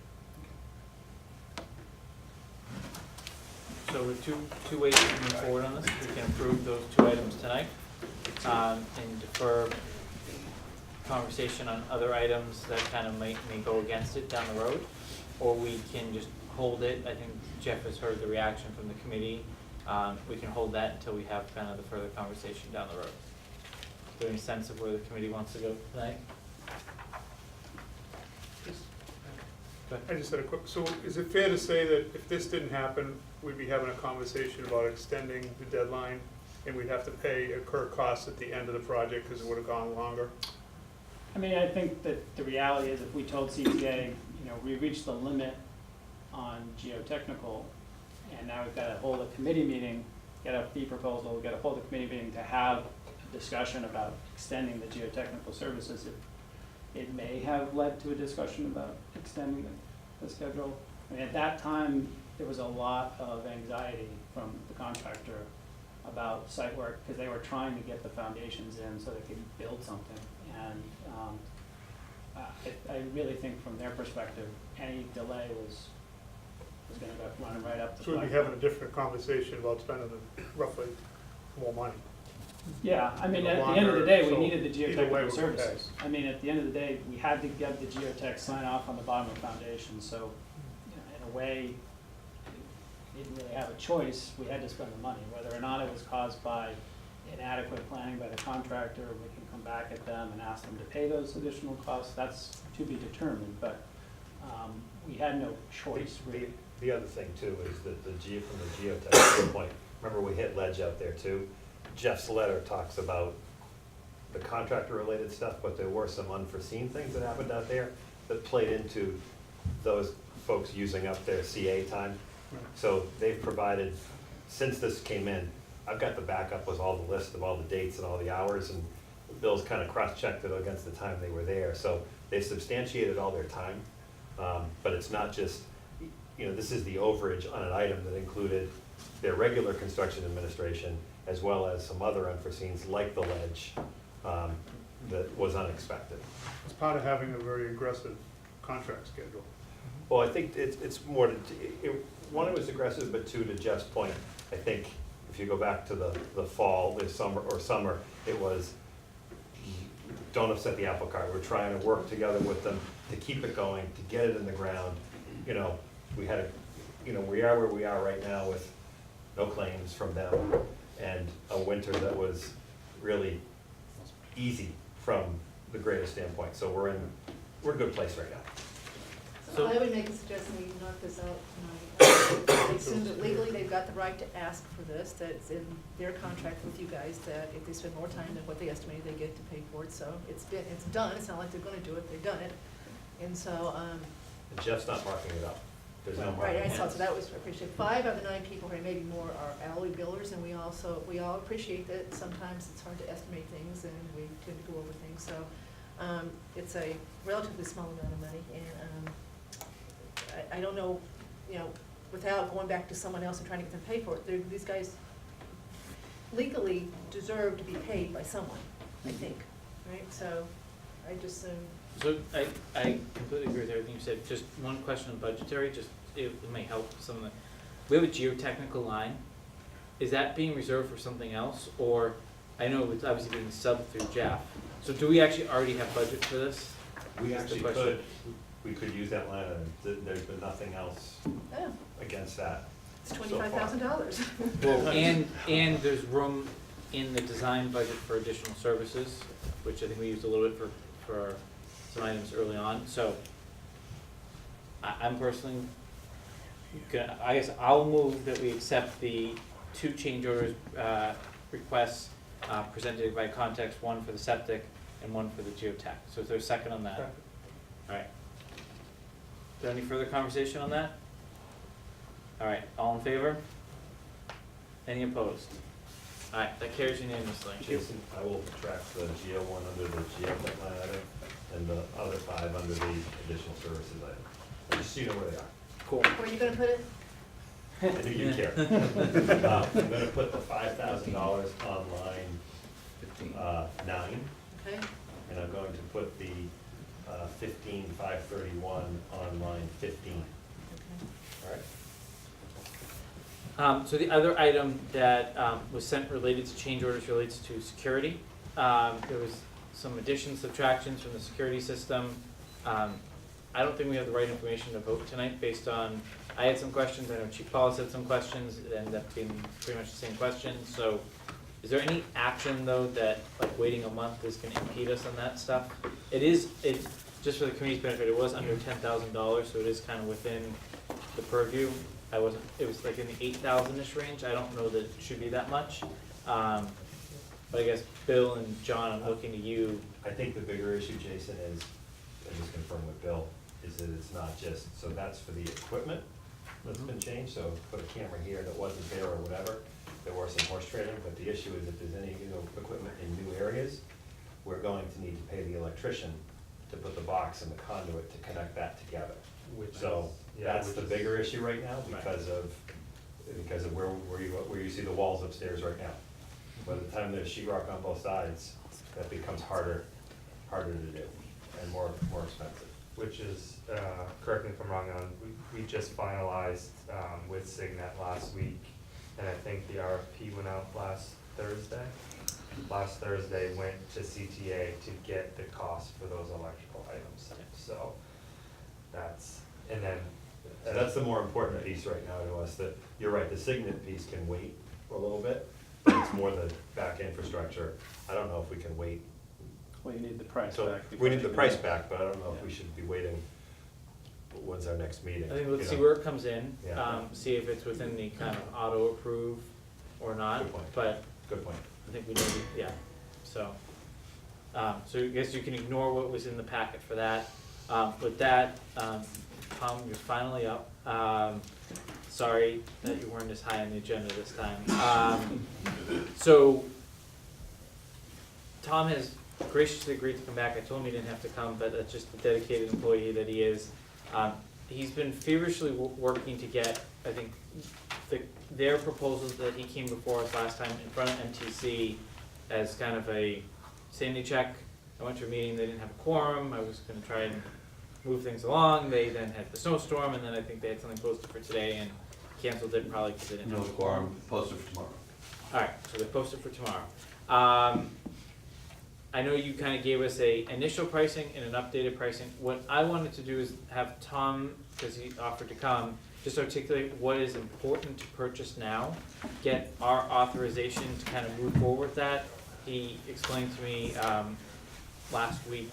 So with two ways to move forward on this, we can approve those 2 items tonight, and defer conversation on other items that kind of may go against it down the road, or we can just hold it. I think Jeff has heard the reaction from the committee. We can hold that until we have kind of the further conversation down the road. Is there any sense of where the committee wants to go tonight? Go ahead. I just had a quick, so is it fair to say that if this didn't happen, we'd be having a conversation about extending the deadline, and we'd have to incur costs at the end of the project because it would have gone longer? I mean, I think that the reality is if we told CTA, we reached the limit on geotechnical, and now we've got to hold a committee meeting, get a fee proposal, we've got to hold a committee meeting to have a discussion about extending the geotechnical services. It may have led to a discussion about extending the schedule. I mean, at that time, there was a lot of anxiety from the contractor about site work because they were trying to get the foundations in so they could build something. And I really think from their perspective, any delay was going to go running right up the So we'd be flagpole. having a different conversation about spending roughly more money. Yeah, I mean, No at the end of the longer, day, we so needed the either way, geotechnical we're services. I mean, at the end of the day, we had to get the geotech sign off on the bottom of the foundation, so in a way, we didn't really have a choice, we had to spend the money. Whether or not it was caused by inadequate planning by the contractor, we can come back at them and ask them to pay those additional costs, that's to be determined, but we had no choice, really. The other thing too is that from the geotech standpoint, remember we hit ledge out there too? Jeff's letter talks about the contractor-related stuff, but there were some unforeseen things that happened out there that played into those folks using up their CA time. So they've provided, since this came in, I've got the backup with all the list of all the dates and all the hours, and Bill's kind of cross-checked it against the time they were there. So they've substantiated all their time, but it's not just, this is the overage on an item that included their regular construction administration, as well as some other unforeseens like the ledge that was unexpected. It's part of having a very aggressive contract schedule. Well, I think it's more, one, it was aggressive, but 2, to Jeff's point, I think if you go back to the fall, this summer, it was, don't upset the apple cart. We're trying to work together with them to keep it going, to get it in the ground. We had we are where we are right now with no claims from them, and a winter that was really easy from the greatest standpoint. So we're in a good place right now. So I would make a suggestion we knock this out tonight. They assume that legally they've got the right to ask for this, that it's in their contract with you guys, that if they spend more time than what they estimated, they get to pay for it. So it's done, it's not like they're gonna do it, they've done it. And so, And Jeff's not marking it up. There's no right, marking. I saw, so that was appreciated. 5 of the 9 people here, maybe more, are hourly billers, and we all appreciate that sometimes it's hard to estimate things, and we tend to go over things, so, it's a relatively small amount of money, and, I don't know, without going back to someone else and trying to get them paid for it, these guys legally deserve to be paid by someone, I think, right? So, I just, So I completely agree with everything you said. Just one question on budgetary, just it may help some of the, we have a geotechnical line. Is that being reserved for something else, or, I know it's obviously being subbed through Jeff. So do we actually already have budget for this? We Is the actually question. we could use that line, and there's been nothing else oh, against that. it's $25,000. Well, and there's room in the design budget for additional services, which I think we used a little bit for some items early on, so I'm personally I guess I'll move that we accept the 2 change orders, requests, presented by Context, one for the septic and one for the geotech. So is there a second on that? Alright. Is there any further conversation on that? Alright, all in favor? Any opposed? Alright, that carries unanimously. Jason, I will track the geo one under the geotech line item, and the other 5 under the additional services item. Just so you know where they are. Cool. Where are you gonna put it? I knew you'd care. I'm gonna put the $5,000 on line 9, Okay, and I'm going to put the 15,531 on line 15. okay. All right? So the other item that was sent related to change orders relates to security. There was some additions, subtractions from the security system. I don't think we have the right information to vote tonight based on, I had some questions, I know Chief Paulus had some questions, it ended up being pretty much the same questions. So is there any action though that, like waiting a month is gonna impede us on that stuff? It's just for the community's benefit, it was under $10,000, so it is kind of within the purview. It was like in the 8,000-ish range, I don't know that it should be that much. But I guess Bill and John, I'm looking to you. I think the bigger issue, Jason, is, I just confirmed with Bill, is that it's not just, so that's for the equipment that's been changed, so put a camera here that wasn't there or whatever. There was some horse trading, but the issue is if there's any, equipment in new areas, we're going to need to pay the electrician to put the box and the conduit to connect that together. So that's the bigger issue right now because of where you see the walls upstairs right now. By the time there's sheetrock on both sides, that becomes harder to do and more expensive. Which is, correct me if I'm wrong, we just finalized with Signet last week, and I think the RFP went out last Thursday. Last Thursday went to CTA to get the cost for those electrical items, so that's, and then. That's the more important piece right now to us, that, you're right, the Signet piece can wait a little bit, but it's more the back infrastructure. I don't know if we can wait. Well, you need the price So back. we need the price back, but I don't know if we should be waiting. When's our next meeting? I think let's you see know? where it comes in, Yeah. see if it's within the kind of auto approve or not, Good point. but Good point. I think we know, yeah, so. So I guess you can ignore what was in the packet for that. With that, Tom, you're finally up. Sorry that you weren't as high on the agenda this time. So, Tom has graciously agreed to come back. I told him he didn't have to come, but that's just the dedicated employee that he is. He's been feverishly working to get, I think, their proposals that he came before us last time in front of MTC as kind of a sanity check. I went to a meeting, they didn't have a quorum, I was gonna try and move things along, they then had the snowstorm, and then I think they had something posted for today and canceled it probably because they didn't have a quorum. Posted for tomorrow. Alright, so they posted for tomorrow. I know you kind of gave us a initial pricing and an updated pricing. What I wanted to do is have Tom, because he offered to come, just articulate what is important to purchase now, get our authorization to kind of move forward with that. He explained to me last week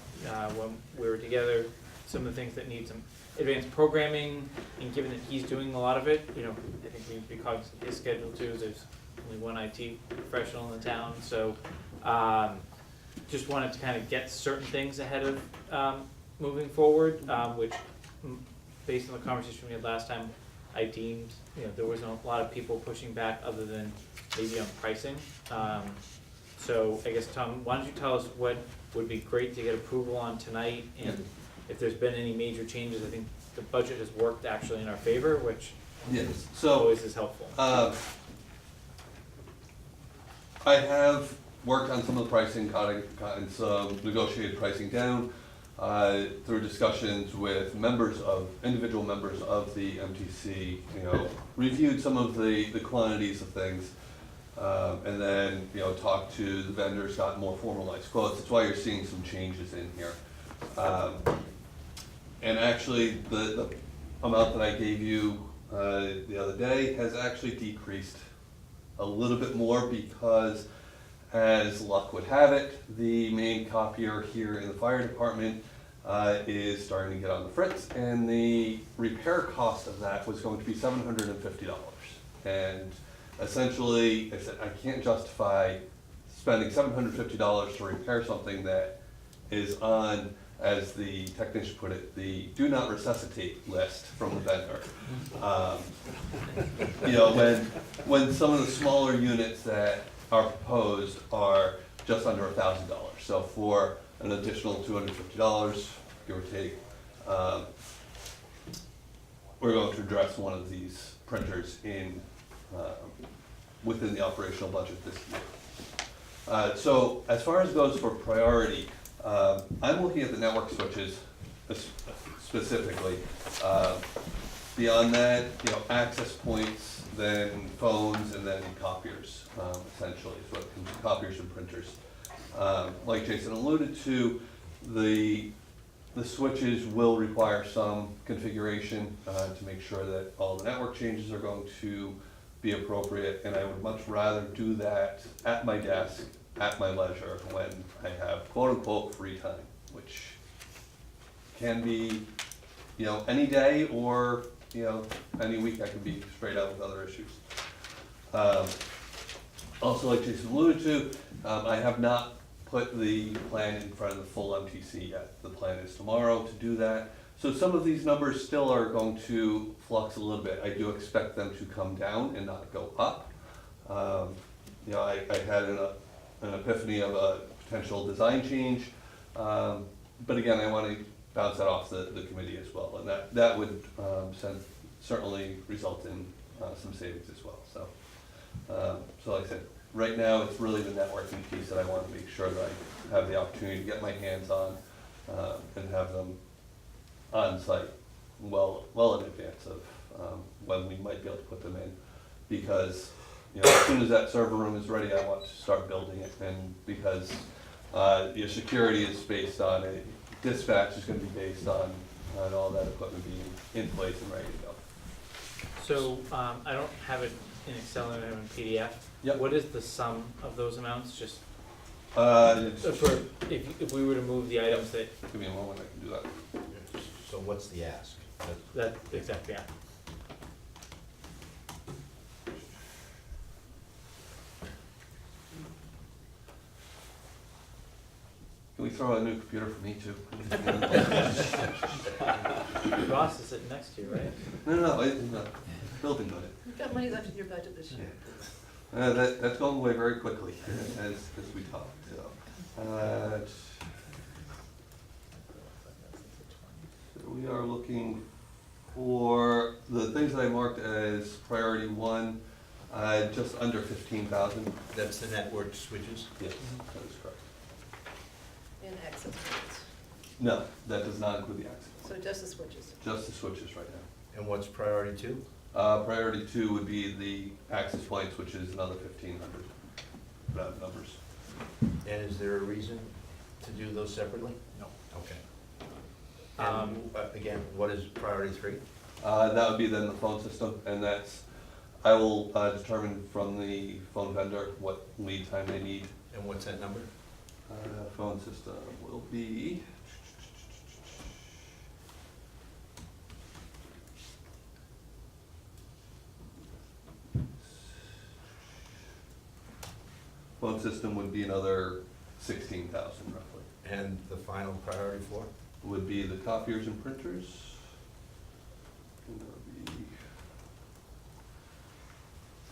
when we were together some of the things that need some advanced programming, and given that he's doing a lot of it, you know, I think we need to be cognizant of his schedule too. There's only one IT professional in the town, so just wanted to kind of get certain things ahead of moving forward, which, based on the conversation we had last time, I deemed, you know, there wasn't a lot of people pushing back other than maybe on pricing. So I guess, Tom, why don't you tell us what would be great to get approval on tonight, and if there's been any major changes. I think the budget has worked actually in our favor, which Yes, so, always is helpful. I have worked on some of the pricing, gotten some negotiated pricing down, through discussions with individual members of the MTC, you know, reviewed some of the quantities of things, and then, you know, talked to the vendors, got more formalized quotes. That's why you're seeing some changes in here. And actually, the amount that I gave you the other day has actually decreased a little bit more because, as luck would have it, the main copier here in the fire department is starting to get on the fritz, and the repair cost of that was going to be $750. And essentially, I said, I can't justify spending $750 to repair something that is on, as the technician put it, the do not resuscitate list from the vendor. You know, when some of the smaller units that are proposed are just under $1,000. So for an additional $250, give or take, we're going to address one of these printers within the operational budget this year. So as far as goes for priority, I'm looking at the network switches specifically. Beyond that, you know, access points, then phones, and then copiers, essentially, is what copiers and printers. Like Jason alluded to, the switches will require some configuration to make sure that all the network changes are going to be appropriate, and I would much rather do that at my desk, at my leisure, when I have quote-unquote free time, which can be, you know, any day, or, you know, any week I can be straight out with other issues. Also, like Jason alluded to, I have not put the plan in front of the full MTC yet. The plan is tomorrow to do that. So some of these numbers still are going to flux a little bit. I do expect them to come down and not go up. You know, I had an epiphany of a potential design change, but again, I want to bounce that off the committee as well, and that would certainly result in some savings as well. So like I said, right now it's really the networking piece that I want to make sure that I have the opportunity to get my hands on and have them on site well in advance of when we might be able to put them in, because, you know, as soon as that server room is ready, I want to start building it, and because your security is based on it, dispatch is going to be based on all that equipment being in place and ready to go. So, I don't have it in Excel, I have it in PDF. Yep. What is the sum of those amounts, just It's- if we were to move the items that, Give me a moment, I can do that. So what's the ask? exactly, yeah. Can we throw a new computer for me too? Ross is sitting next to you, right? No, it's in the building budget. You've got money left in your budget this year. That's going away very quickly as we talk, so. So we are looking for the things that I marked as priority one, just under 15,000. That's the network switches? Yes, that is correct. And access points. No, that does not include the access. So just the switches. Just the switches right now. And what's priority two? Priority two would be the access points, which is another 1,500 round numbers. And is there a reason to do those separately? No. Okay. And again, what is priority three? That would be then the phone system, and I will determine from the phone vendor what lead time they need. And what's that number? Phone system will be phone system would be another 16,000 roughly. And the final priority for? Would be the copiers and printers. And that would be-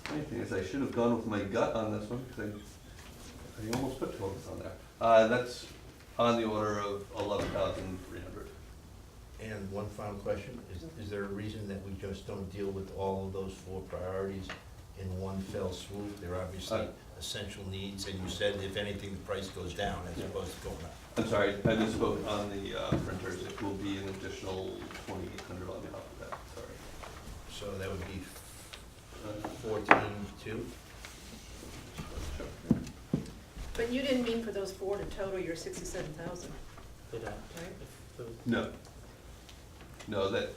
Funny thing is, I should have gone with my gut on this one, because I almost put 2 of us on there. That's on the order of 11,300. And one final question, is there a reason that we just don't deal with all of those 4 priorities in one fell swoop? They're obviously essential needs, and you said if anything, the price goes down as opposed to going up. I'm sorry, I misspoke on the printers. It will be an additional 2,800 on top of that, sorry. So that would be 14,200? But you didn't mean for those 4 to total your 67,000, Did I? right? No. No, that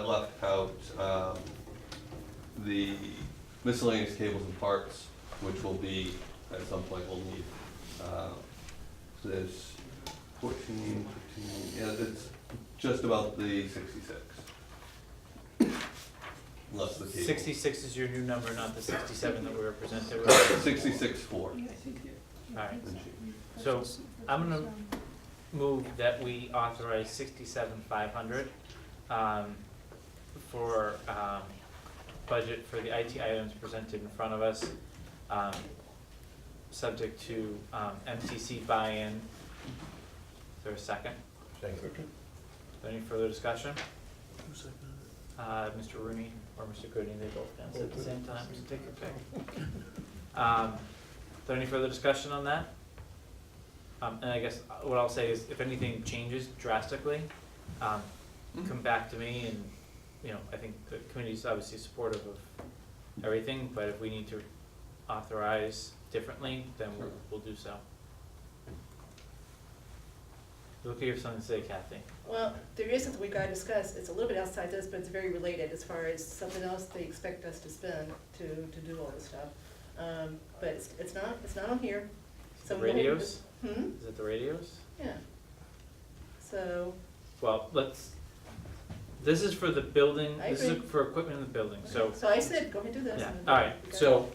left out the miscellaneous cables and parts, which will be, at some point, we'll need. So there's 14, 15, yeah, it's just about the 66. Less the cable. 66 is your new number, not the 67 that we were presented with? 66.4. Alright, so I'm gonna move that we authorize 67,500 for budget for the IT items presented in front of us, subject to MTC buy-in. Is there a second? Second. Is there any further discussion? Mr. Rooney or Mr. Gooding, they both danced at the same time, so take your pick. Is there any further discussion on that? And I guess what I'll say is, if anything changes drastically, come back to me, and, you know, I think the committee's obviously supportive of everything, but if we need to authorize differently, then we'll do so. Look, you have something to say, Kathy. Well, there is something we've got to discuss. It's a little bit outside this, but it's very related as far as something else they expect us to spend to do all this stuff. But it's not on here. So we'll- Radios? Hmm? Is it the radios? Yeah. So, Well, this is for the building, I this is agree. for equipment in the building, so. so I said, go ahead and do this. Yeah, and alright, we got so,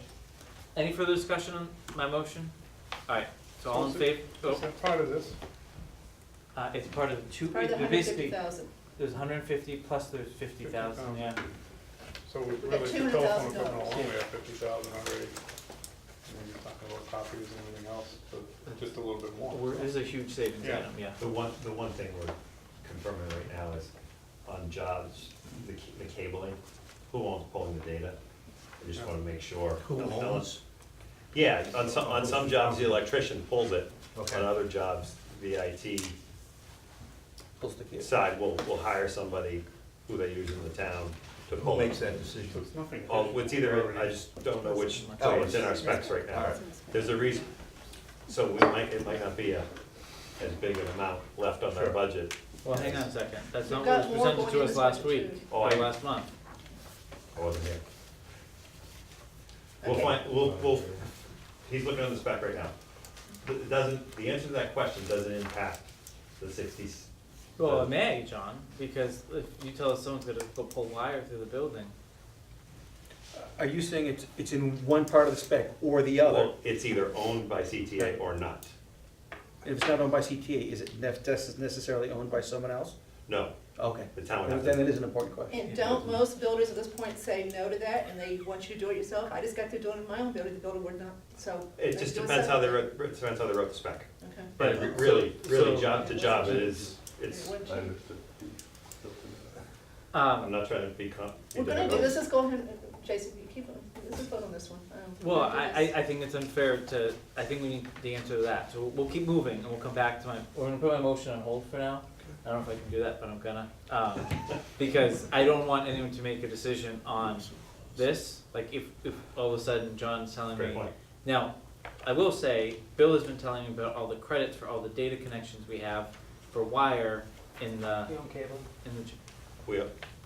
any further discussion on my motion? Alright, so all in favor, Is that part of this? it's part of the two, it. Part of the basically, 150,000. there's 150 plus there's 50,000, yeah. So we got really, the telephone $200,000. equipment alone, we have 50,000 already. And then you're talking about copies and everything else, so just a little bit more. This is a huge savings Yeah. item, yeah. The one thing we're confirming right now is on jobs, the cabling, who owns pulling the data? I just wanna make sure. Who owns? Yeah, on some jobs, the electrician pulls it. Okay. On other jobs, the IT Pulls the cable. side will hire somebody who they use in the town to Who pull it. makes that decision? So it's nothing. Oh, it's either, I just don't know which, so it's in our specs right now. Alright. There's a reason, so it might not be as big an amount left on our Sure. budget. Well, hang on a second, that's We've not got what was more presented going to in us this last budget, week, too. Oh, or I- last month. I wasn't here. We'll Okay. find, he's looking on the spec right now. It doesn't, the answer to that question doesn't impact the 60s. Well, it may, John, because if you tell us someone's gonna go pull wire through the building, Are you saying it's in one part of the spec or the other? Well, it's either owned by CTA or not. If it's not owned by CTA, is it necessarily owned by someone else? No, Okay. the town would have Then to. it is an important question. And don't most builders at this point say no to that, and they want you to do it yourself? I just got through doing it in my own building, the builder would not, so. It just depends how they wrote the spec. Okay. But- And really, so- job to job, it's, Wouldn't I you? understood. I'm not trying to be We're gonna do, let's just go ahead, Jason, you keep on, let's just vote on this one. Well, We're gonna do this. I think it's unfair to, I think we need the answer to that, so we'll keep moving, and we'll come back to we're gonna put my motion on hold for now. I don't know if I can do that, but I'm gonna, because I don't want anyone to make a decision on this, like, if all of a sudden John's telling me. Great point. Now, I will say, Bill has been telling me about all the credits for all the data connections we have for wire in the, We own cable. in the, We,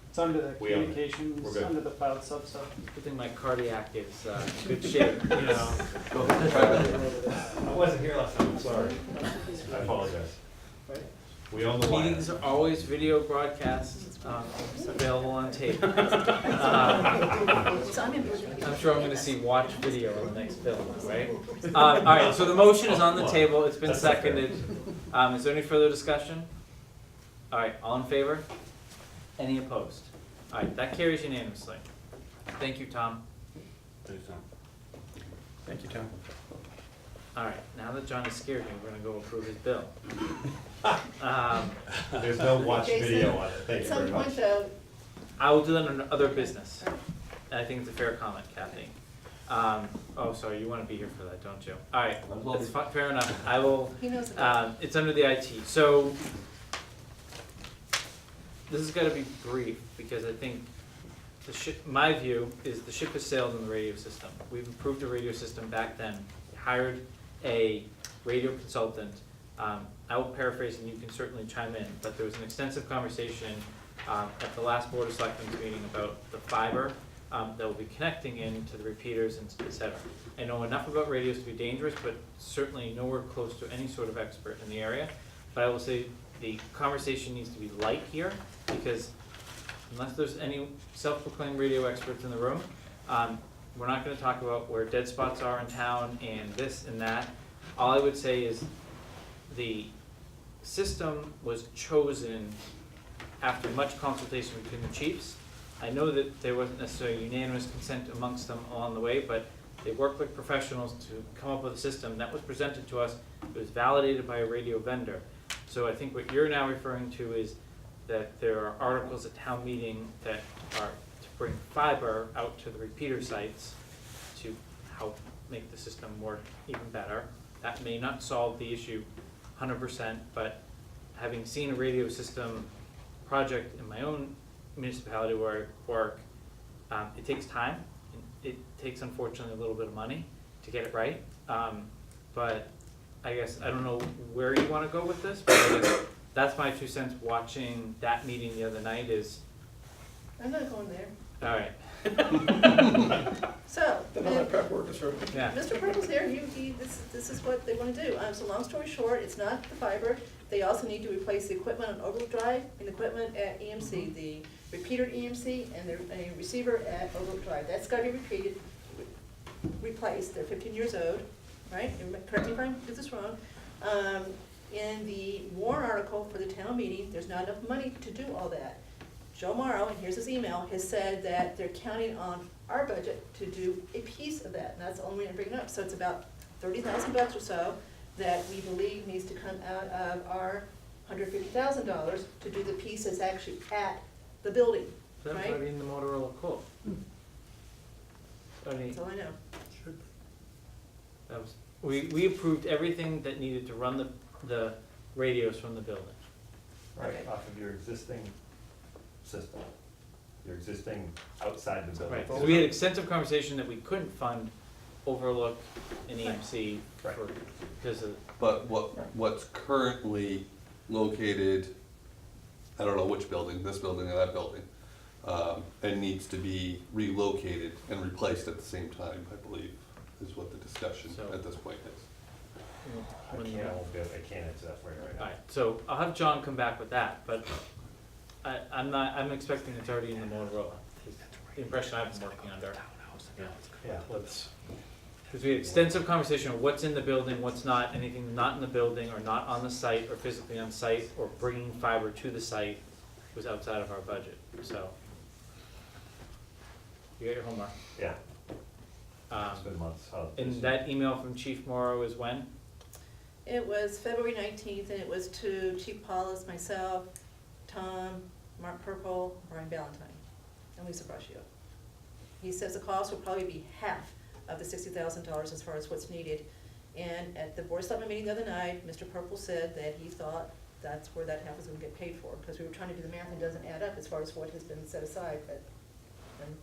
It's under the We own it. communications, We're good. under the cloud sub stuff. good thing my cardiac is, in good shape, you know. Go ahead, try that. I wasn't here last time, I'm sorry. I apologize. We own the wire. Meetings are always video broadcast, available on tape. So I'm in. I'm sure I'm gonna see watch video on the next bill, right? All right, so the motion is on the table, it's been That's not fair. seconded. Is there any further discussion? All right, all in favor? Any opposed? All right, that carries unanimously. Thank you, Tom. Thank you, Tom. All right, now that John is scared me, we're gonna go approve his bill. There's no watch Jason, video on it, thank At you some very much. point though, I will do that under other business. And I think it's a fair comment, Kathy. Oh, sorry, you wanna be here for that, don't you? All right, that's fair enough. I will, he knows about it. it's under the IT. So this is gonna be brief because I think the ship, my view is the ship has sailed in the radio system. We've approved a radio system back then, hired a radio consultant. I will paraphrase and you can certainly chime in, but there was an extensive conversation at the last Board of Selectmen's meeting about the fiber that will be connecting into the repeaters and et cetera. I know enough about radios to be dangerous, but certainly nowhere close to any sort of expert in the area. But I will say the conversation needs to be light here because unless there's any self-proclaimed radio experts in the room, we're not gonna talk about where dead spots are in town and this and that. All I would say is the system was chosen after much consultation between the chiefs. I know that there wasn't necessarily unanimous consent amongst them along the way, but they worked like professionals to come up with a system that was presented to us. It was validated by a radio vendor. So I think what you're now referring to is that there are articles at town meeting that are to bring fiber out to the repeater sites to help make the system work even better. That may not solve the issue 100%, but having seen a radio system project in my own municipality where I work, it takes time. It takes unfortunately a little bit of money to get it right. But I guess, I don't know where you wanna go with this, but I guess that's my 2 cents watching that meeting the other night is, I'm not going there. all right, So, prep work is right. yeah. Mr. Purple's here, this is what they wanna do. So long story short, it's not the fiber. They also need to replace the equipment on Overlook Drive and equipment at EMC, the repeater at EMC and a receiver at Overlook Drive. That's gotta be replaced. They're 15 years old, right? Correct me if I get this wrong. In the warrant article for the town meeting, there's not enough money to do all that. Joe Morrow, and here's his email, has said that they're counting on our budget to do a piece of that, and that's the only reason I bring it up. So it's about $30,000 or so that we believe needs to come out of our $150,000 to do the piece that's actually at the building, That's right? already in the Motorola quote. Already, That's all I know. that was, we approved everything that needed to run the radios from the building. Right, Okay. off of your existing system, your existing outside the building. Right, because we had extensive conversation that we couldn't fund Overlook and EMC Right. for, because of, But what's currently located, I don't know which building, this building or that building, and needs to be relocated and replaced at the same time, I believe, is what the discussion So- at this point is. I when- can't answer that for you right now. Alright, so I'll have John come back with that, but I'm expecting it's already in the Motorola. Is the impression I've been working under. Yeah, let's, Because we had extensive conversation of what's in the building, what's not, anything not in the building or not on the site or physically on site or bringing fiber to the site was outside of our budget, so. You got your homework. yeah, it's been months. And that email from Chief Morrow is when? It was February 19th, and it was to Chief Paulus, myself, Tom, Mark Purple, Brian Valentine, and Lisa Braccio. He says the cost will probably be half of the $60,000 as far as what's needed. And at the Board of Selectmen meeting the other night, Mr. Purple said that he thought that's where that half was gonna get paid for, because we were trying to do the math and it doesn't add up as far as what has been set aside, but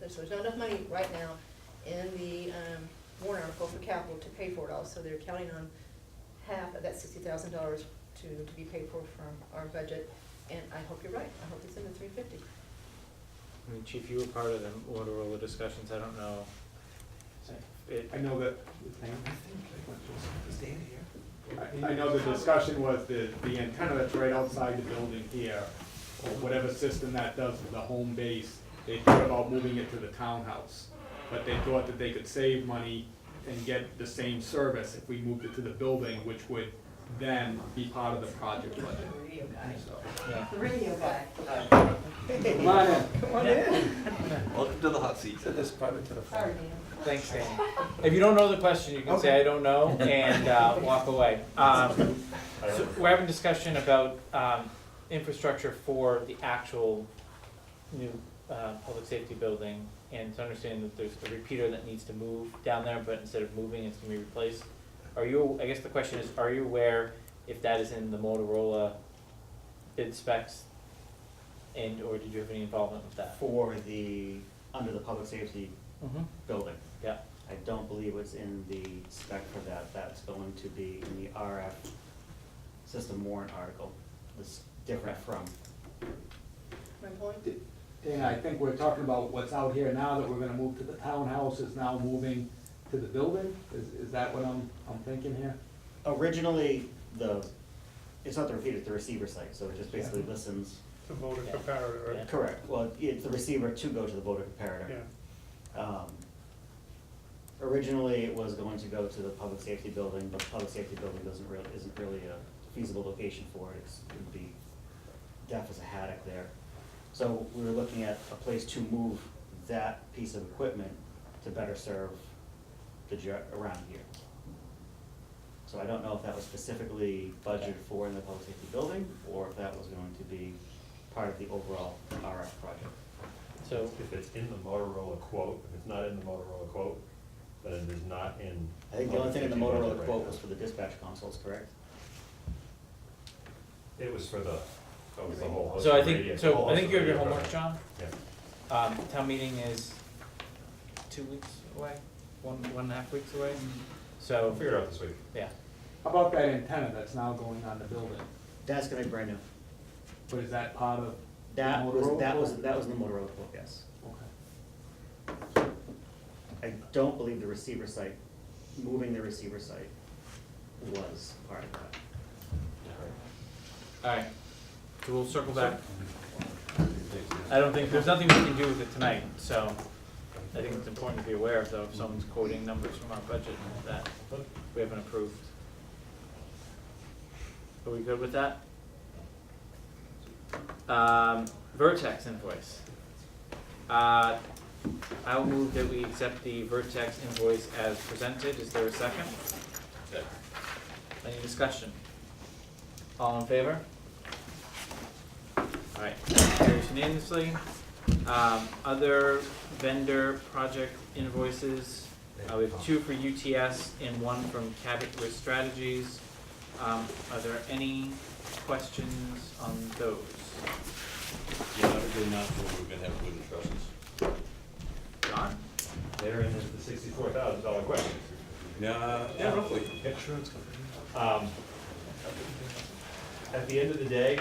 so there's not enough money right now in the warrant article for capital to pay for it all, so they're counting on half of that $60,000 to be paid for from our budget, and I hope you're right, I hope it's in the $350. I mean, Chief, you were part of the Motorola discussions, I don't know. I know that, I know the discussion was the antenna that's right outside the building here, or whatever system that does with the home base, they thought about moving it to the townhouse. But they thought that they could save money and get the same service if we moved it to the building, which would then be part of the project budget. So, The radio guy. come on in. Come on in. Welcome to the hot seat. This private to the front. Sorry, Dan. Thanks, Danny. If you don't know the question, you can say, I don't know, and walk away. So we're having discussion about infrastructure for the actual new public safety building, and to understand that there's a repeater that needs to move down there, but instead of moving, it's gonna be replaced. Are you, I guess the question is, are you aware if that is in the Motorola bid specs? And, or did you have any involvement with that? For the, under the public safety Mm-hmm. building. Yeah. I don't believe it's in the spec for that. That's going to be in the RF system warrant article. It's different from. My point? Dana, I think we're talking about what's out here now that we're gonna move to the townhouse is now moving to the building? Is that what I'm thinking here? Originally, it's not the repeater, it's the receiver site, so it just basically listens. The voter Yeah. comparator, right? Yeah. Correct. Well, it's the receiver to go to the voter comparator. Yeah. Originally, it was going to go to the public safety building, but the public safety building isn't really a feasible location for it. It would be deaf as a haddock there. So we were looking at a place to move that piece of equipment to better serve around here. So I don't know if that was specifically budgeted for in the public safety building, or if that was going to be part of the overall RF project. So, If it's in the Motorola quote, if it's not in the Motorola quote, then it is not in. I think the only thing in the public safety Motorola budget right quote now. was for the dispatch consoles, correct? It was for the, that was the whole. so I host of think, radio- so whole I think host you of have your radio homework, John. Yeah. Town meeting is 2 weeks away, 1.5 weeks away. We'll So, figure it out this week. yeah, How about that antenna that's now going on the building? That's gonna be brand new. But is that part of? That was, Motorola that was, quote? that was in the Motorola quote, yes. Okay. I don't believe the receiver site, moving the receiver site was part of that. alright, so we'll circle back. I don't think, there's nothing we can do with it tonight, so I think it's important to be aware of though, if someone's quoting numbers from our budget that we haven't approved. Are we good with that? Vertex invoice. I'll move that we accept the Vertex invoice as presented. Is there a second? Any discussion? All in favor? Alright, carries unanimously. Other vendor project invoices, we have 2 for UTS and 1 from Cabot Risk Strategies. Are there any questions on those? Yeah, they're not where we're gonna have wooden trusses. John? They're in the $64,000 question. Yeah, roughly. At the end of the day,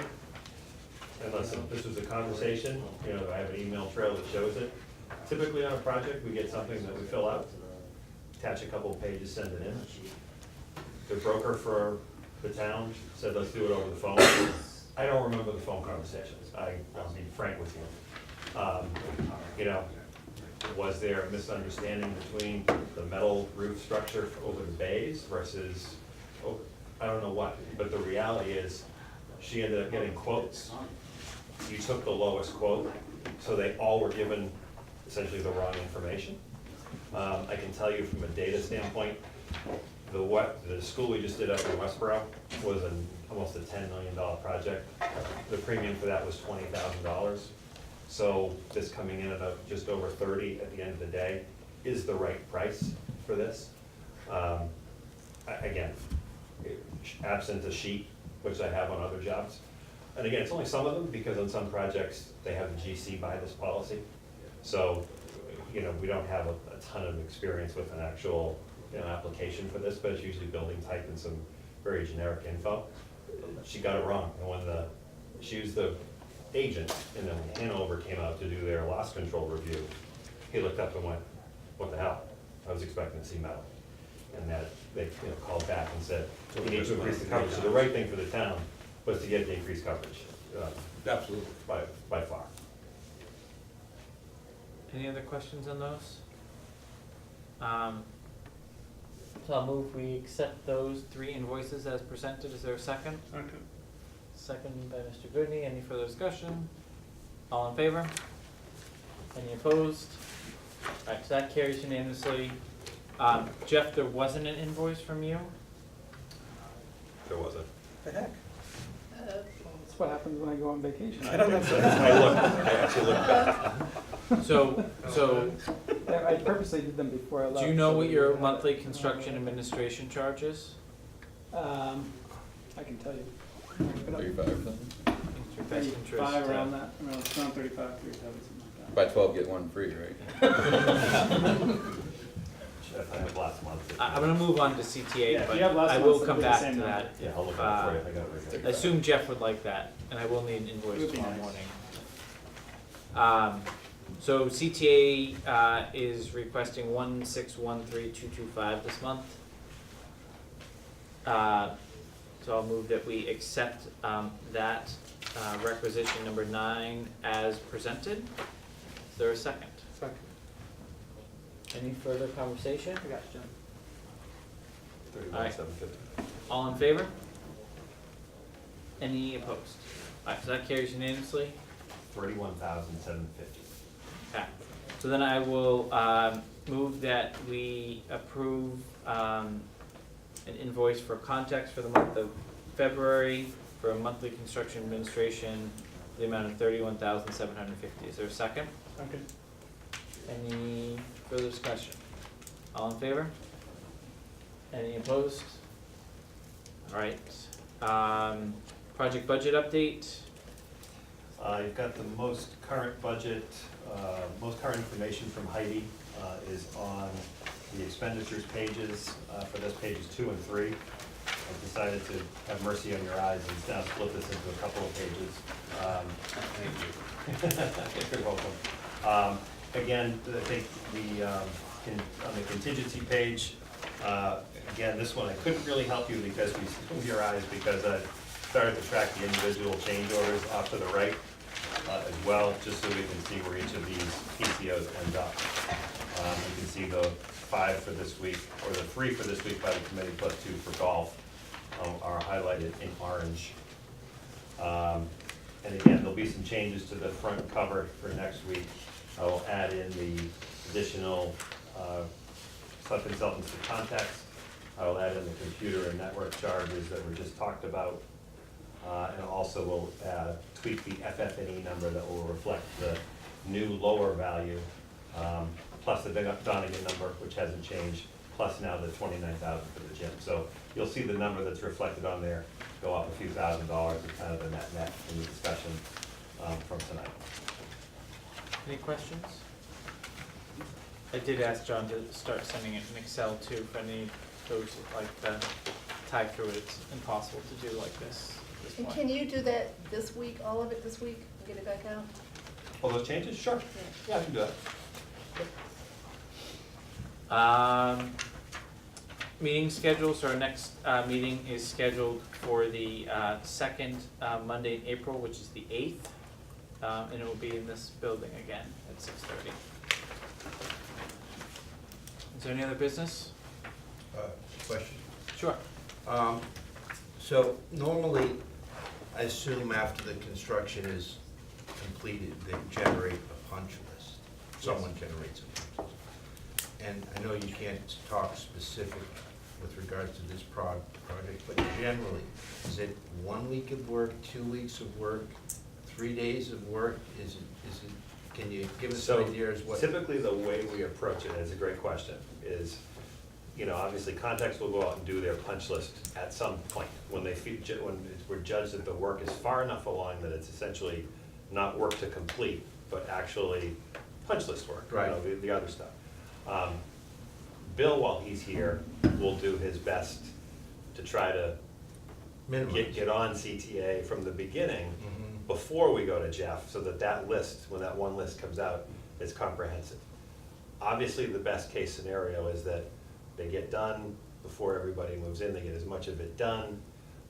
unless this was a conversation, you know, I have an email trail that shows it. Typically on a project, we get something that we fill out, attach a couple of pages, send it in. The broker for the town said, let's do it over the phone. I don't remember the phone conversations, I'll be frank with you. You know, was there a misunderstanding between the metal roof structure over the bays versus, I don't know what, but the reality is, she ended up getting quotes. You took the lowest quote, so they all were given essentially the wrong information. I can tell you from a data standpoint, the school we just did up in Westboro was almost a $10 million project. The premium for that was $20,000. So this coming in at just over 30 at the end of the day is the right price for this. Again, absent a sheet, which I have on other jobs. And again, it's only some of them, because on some projects, they have the GC buy this policy. So, you know, we don't have a ton of experience with an actual, you know, application for this, but it's usually building type and some very generic info. She got it wrong, and when she was the agent, and then when Hanover came out to do their loss control review, he looked up and went, what the hell? I was expecting to see metal. and that they, called back and said, we need to increase the coverage. So the right thing for the town was to get the increased coverage, Absolutely. by far. Any other questions on those? So I'll move we accept those 3 invoices as presented. Is there a second? Second. Second by Mr. Goodney. Any further discussion? All in favor? Any opposed? Alright, so that carries unanimously. Jeff, there wasn't an invoice from you? There wasn't. The heck? That's what happens when I go on vacation. I actually looked back. So, I purposely did them before I left. do you know so what that your had it. monthly construction administration charge is? I can tell you. 35 or something? Your best interest, 35 around that, around 35, 37, something like that. Buy 12, get one free, right? I have last month. I'm gonna move on to Yeah, CTA, if but you have last I will month's, come it'll be the back same to number. that. Yeah, I'll look out for it, I got it right I there. assume Jeff would like that, and I will need an invoice Would be tomorrow nice. morning. So CTA, is requesting 1613225 this month. So I'll move that we accept, that, requisition number 9 as presented. Is there a second? Second. Any further conversation? I got you, John. 31,750. All in favor? Any opposed? Alright, so that carries unanimously. 31,750. Okay, so then I will, move that we approve, an invoice for Context for the month of February for a monthly construction administration, the amount of $31,750. Is there a second? Second. Any further discussion? All in favor? Any opposed? Alright, project budget update. You've got the most current budget, most current information from Heidi is on the expenditures pages, for those pages 2 and 3. I've decided to have mercy on your eyes and now split this into a couple of pages. Thank you. You're welcome. Again, I think on the contingency page, again, this one I couldn't really help you because we split your eyes because I started to track the individual change orders off to the right as well, just so we can see where each of these PCOs end up. You can see the 5 for this week, or the 3 for this week by the committee plus 2 for golf are highlighted in orange. And again, there'll be some changes to the front cover for next week. I will add in the additional sub-consultants for context. I will add in the computer and network charges that were just talked about. And also will tweak the FF&E number that will reflect the new lower value, plus the Donegan number, which hasn't changed, plus now the $29,000 for the gym. So you'll see the number that's reflected on there go up a few $1,000s, it's kind of a net in the discussion from tonight. Any questions? I did ask John to start sending it in Excel too, for any those that like to tie through it. It's impossible to do like this at this And point. can you do that this week, all of it this week, and get it back out? All those changes? Sure. Yeah, I can do that. Meeting schedules, so our next meeting is scheduled for the second Monday in April, which is the 8th, and it will be in this building again at 6:30. Is there any other business? Question? Sure. So normally, I assume after the construction is completed, they generate a punch list. Someone generates a punch list. And I know you can't talk specific with regards to this project, but generally, is it 1 week of work, 2 weeks of work, 3 days of work? Is it, can you give us an idea as what? Typically, the way we approach it, and it's a great question, is, obviously, Context will go out and do their punch list at some point when we're judged that the work is far enough along that it's essentially not work to complete, but actually punch list work, Right. The other stuff. Bill, while he's here, will do his best to try to get on CTA from the beginning Mhm. before we go to Jeff, so that list, when that one list comes out, is comprehensive. Obviously, the best case scenario is that they get done before everybody moves in, they get as much of it done,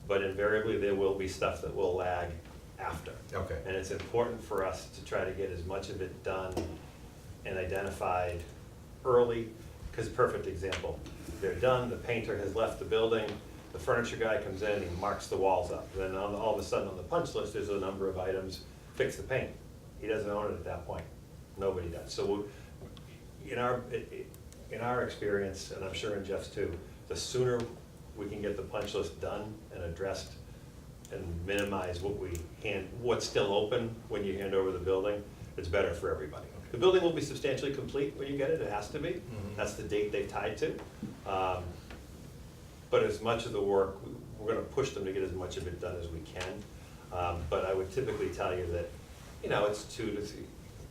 but invariably there will be stuff that will lag after. Okay. And it's important for us to try to get as much of it done and identified early, because perfect example, they're done, the painter has left the building, the furniture guy comes in, he marks the walls up. Then all of a sudden on the punch list, there's a number of items, fix the paint. He doesn't own it at that point. Nobody does. So in our experience, and I'm sure in Jeff's too, the sooner we can get the punch list done and addressed and minimize what's still open when you hand over the building, it's better for everybody. The building will be substantially complete when you get it, it has to be. That's the date they've tied to. But as much of the work, we're gonna push them to get as much of it done as we can. But I would typically tell you that, it's 2 to 3,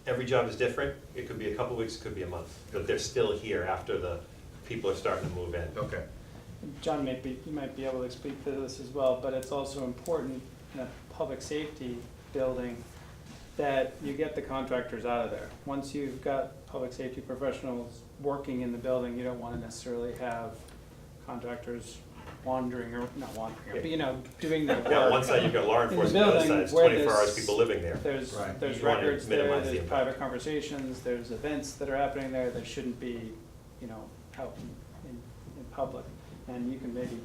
every job is different. It could be a couple weeks, it could be a month, but they're still here after the people are starting to move in. Okay. John, you might be able to speak to this as well, but it's also important in a public safety building that you get the contractors out of there. Once you've got public safety professionals working in the building, you don't want to necessarily have contractors wandering, or not wandering, but doing their work. Yeah, one side you've got law in the enforcement, the other building side is where 24 hours there's- people living there. There's Right. there's You wanna records there, minimize the there's impact. private conversations, there's events that are happening there that shouldn't be, out in public. And you can maybe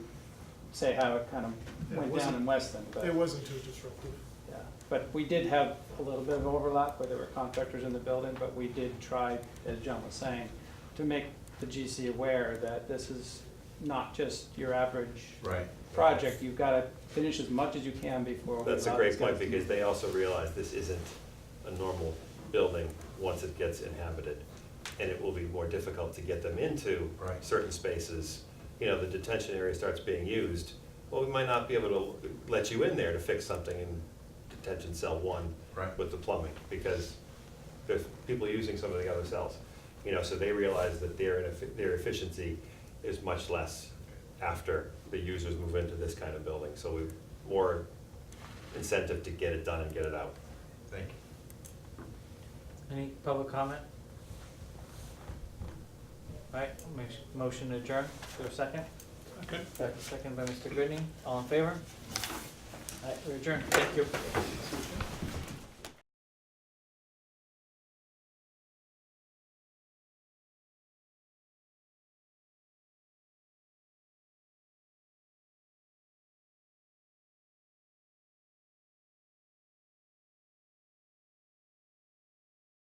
say how it kind of Yeah, it went down wasn't- in Weston, but. It wasn't too disruptive. Yeah, but we did have a little bit of overlap where there were contractors in the building, but we did try, as John was saying, to make the GC aware that this is not just your average Right. project. You've got to finish as much as you can before. we That's a allow great these guys point, to because move. they also realize this isn't a normal building once it gets inhabited. And it will be more difficult to get them into Right. certain spaces. The detention area starts being used, well, we might not be able to let you in there to fix something in detention cell 1 Right. with the plumbing, because there's people using some of the other cells. So they realize that their efficiency is much less after the users move into this kind of building. So we've more incentive to get it done and get it out. Thank you. Any public comment? All right, motion to adjourn, is there a second? Okay. Second by Mr. Goodney, all in favor? All right, we're adjourned, thank you.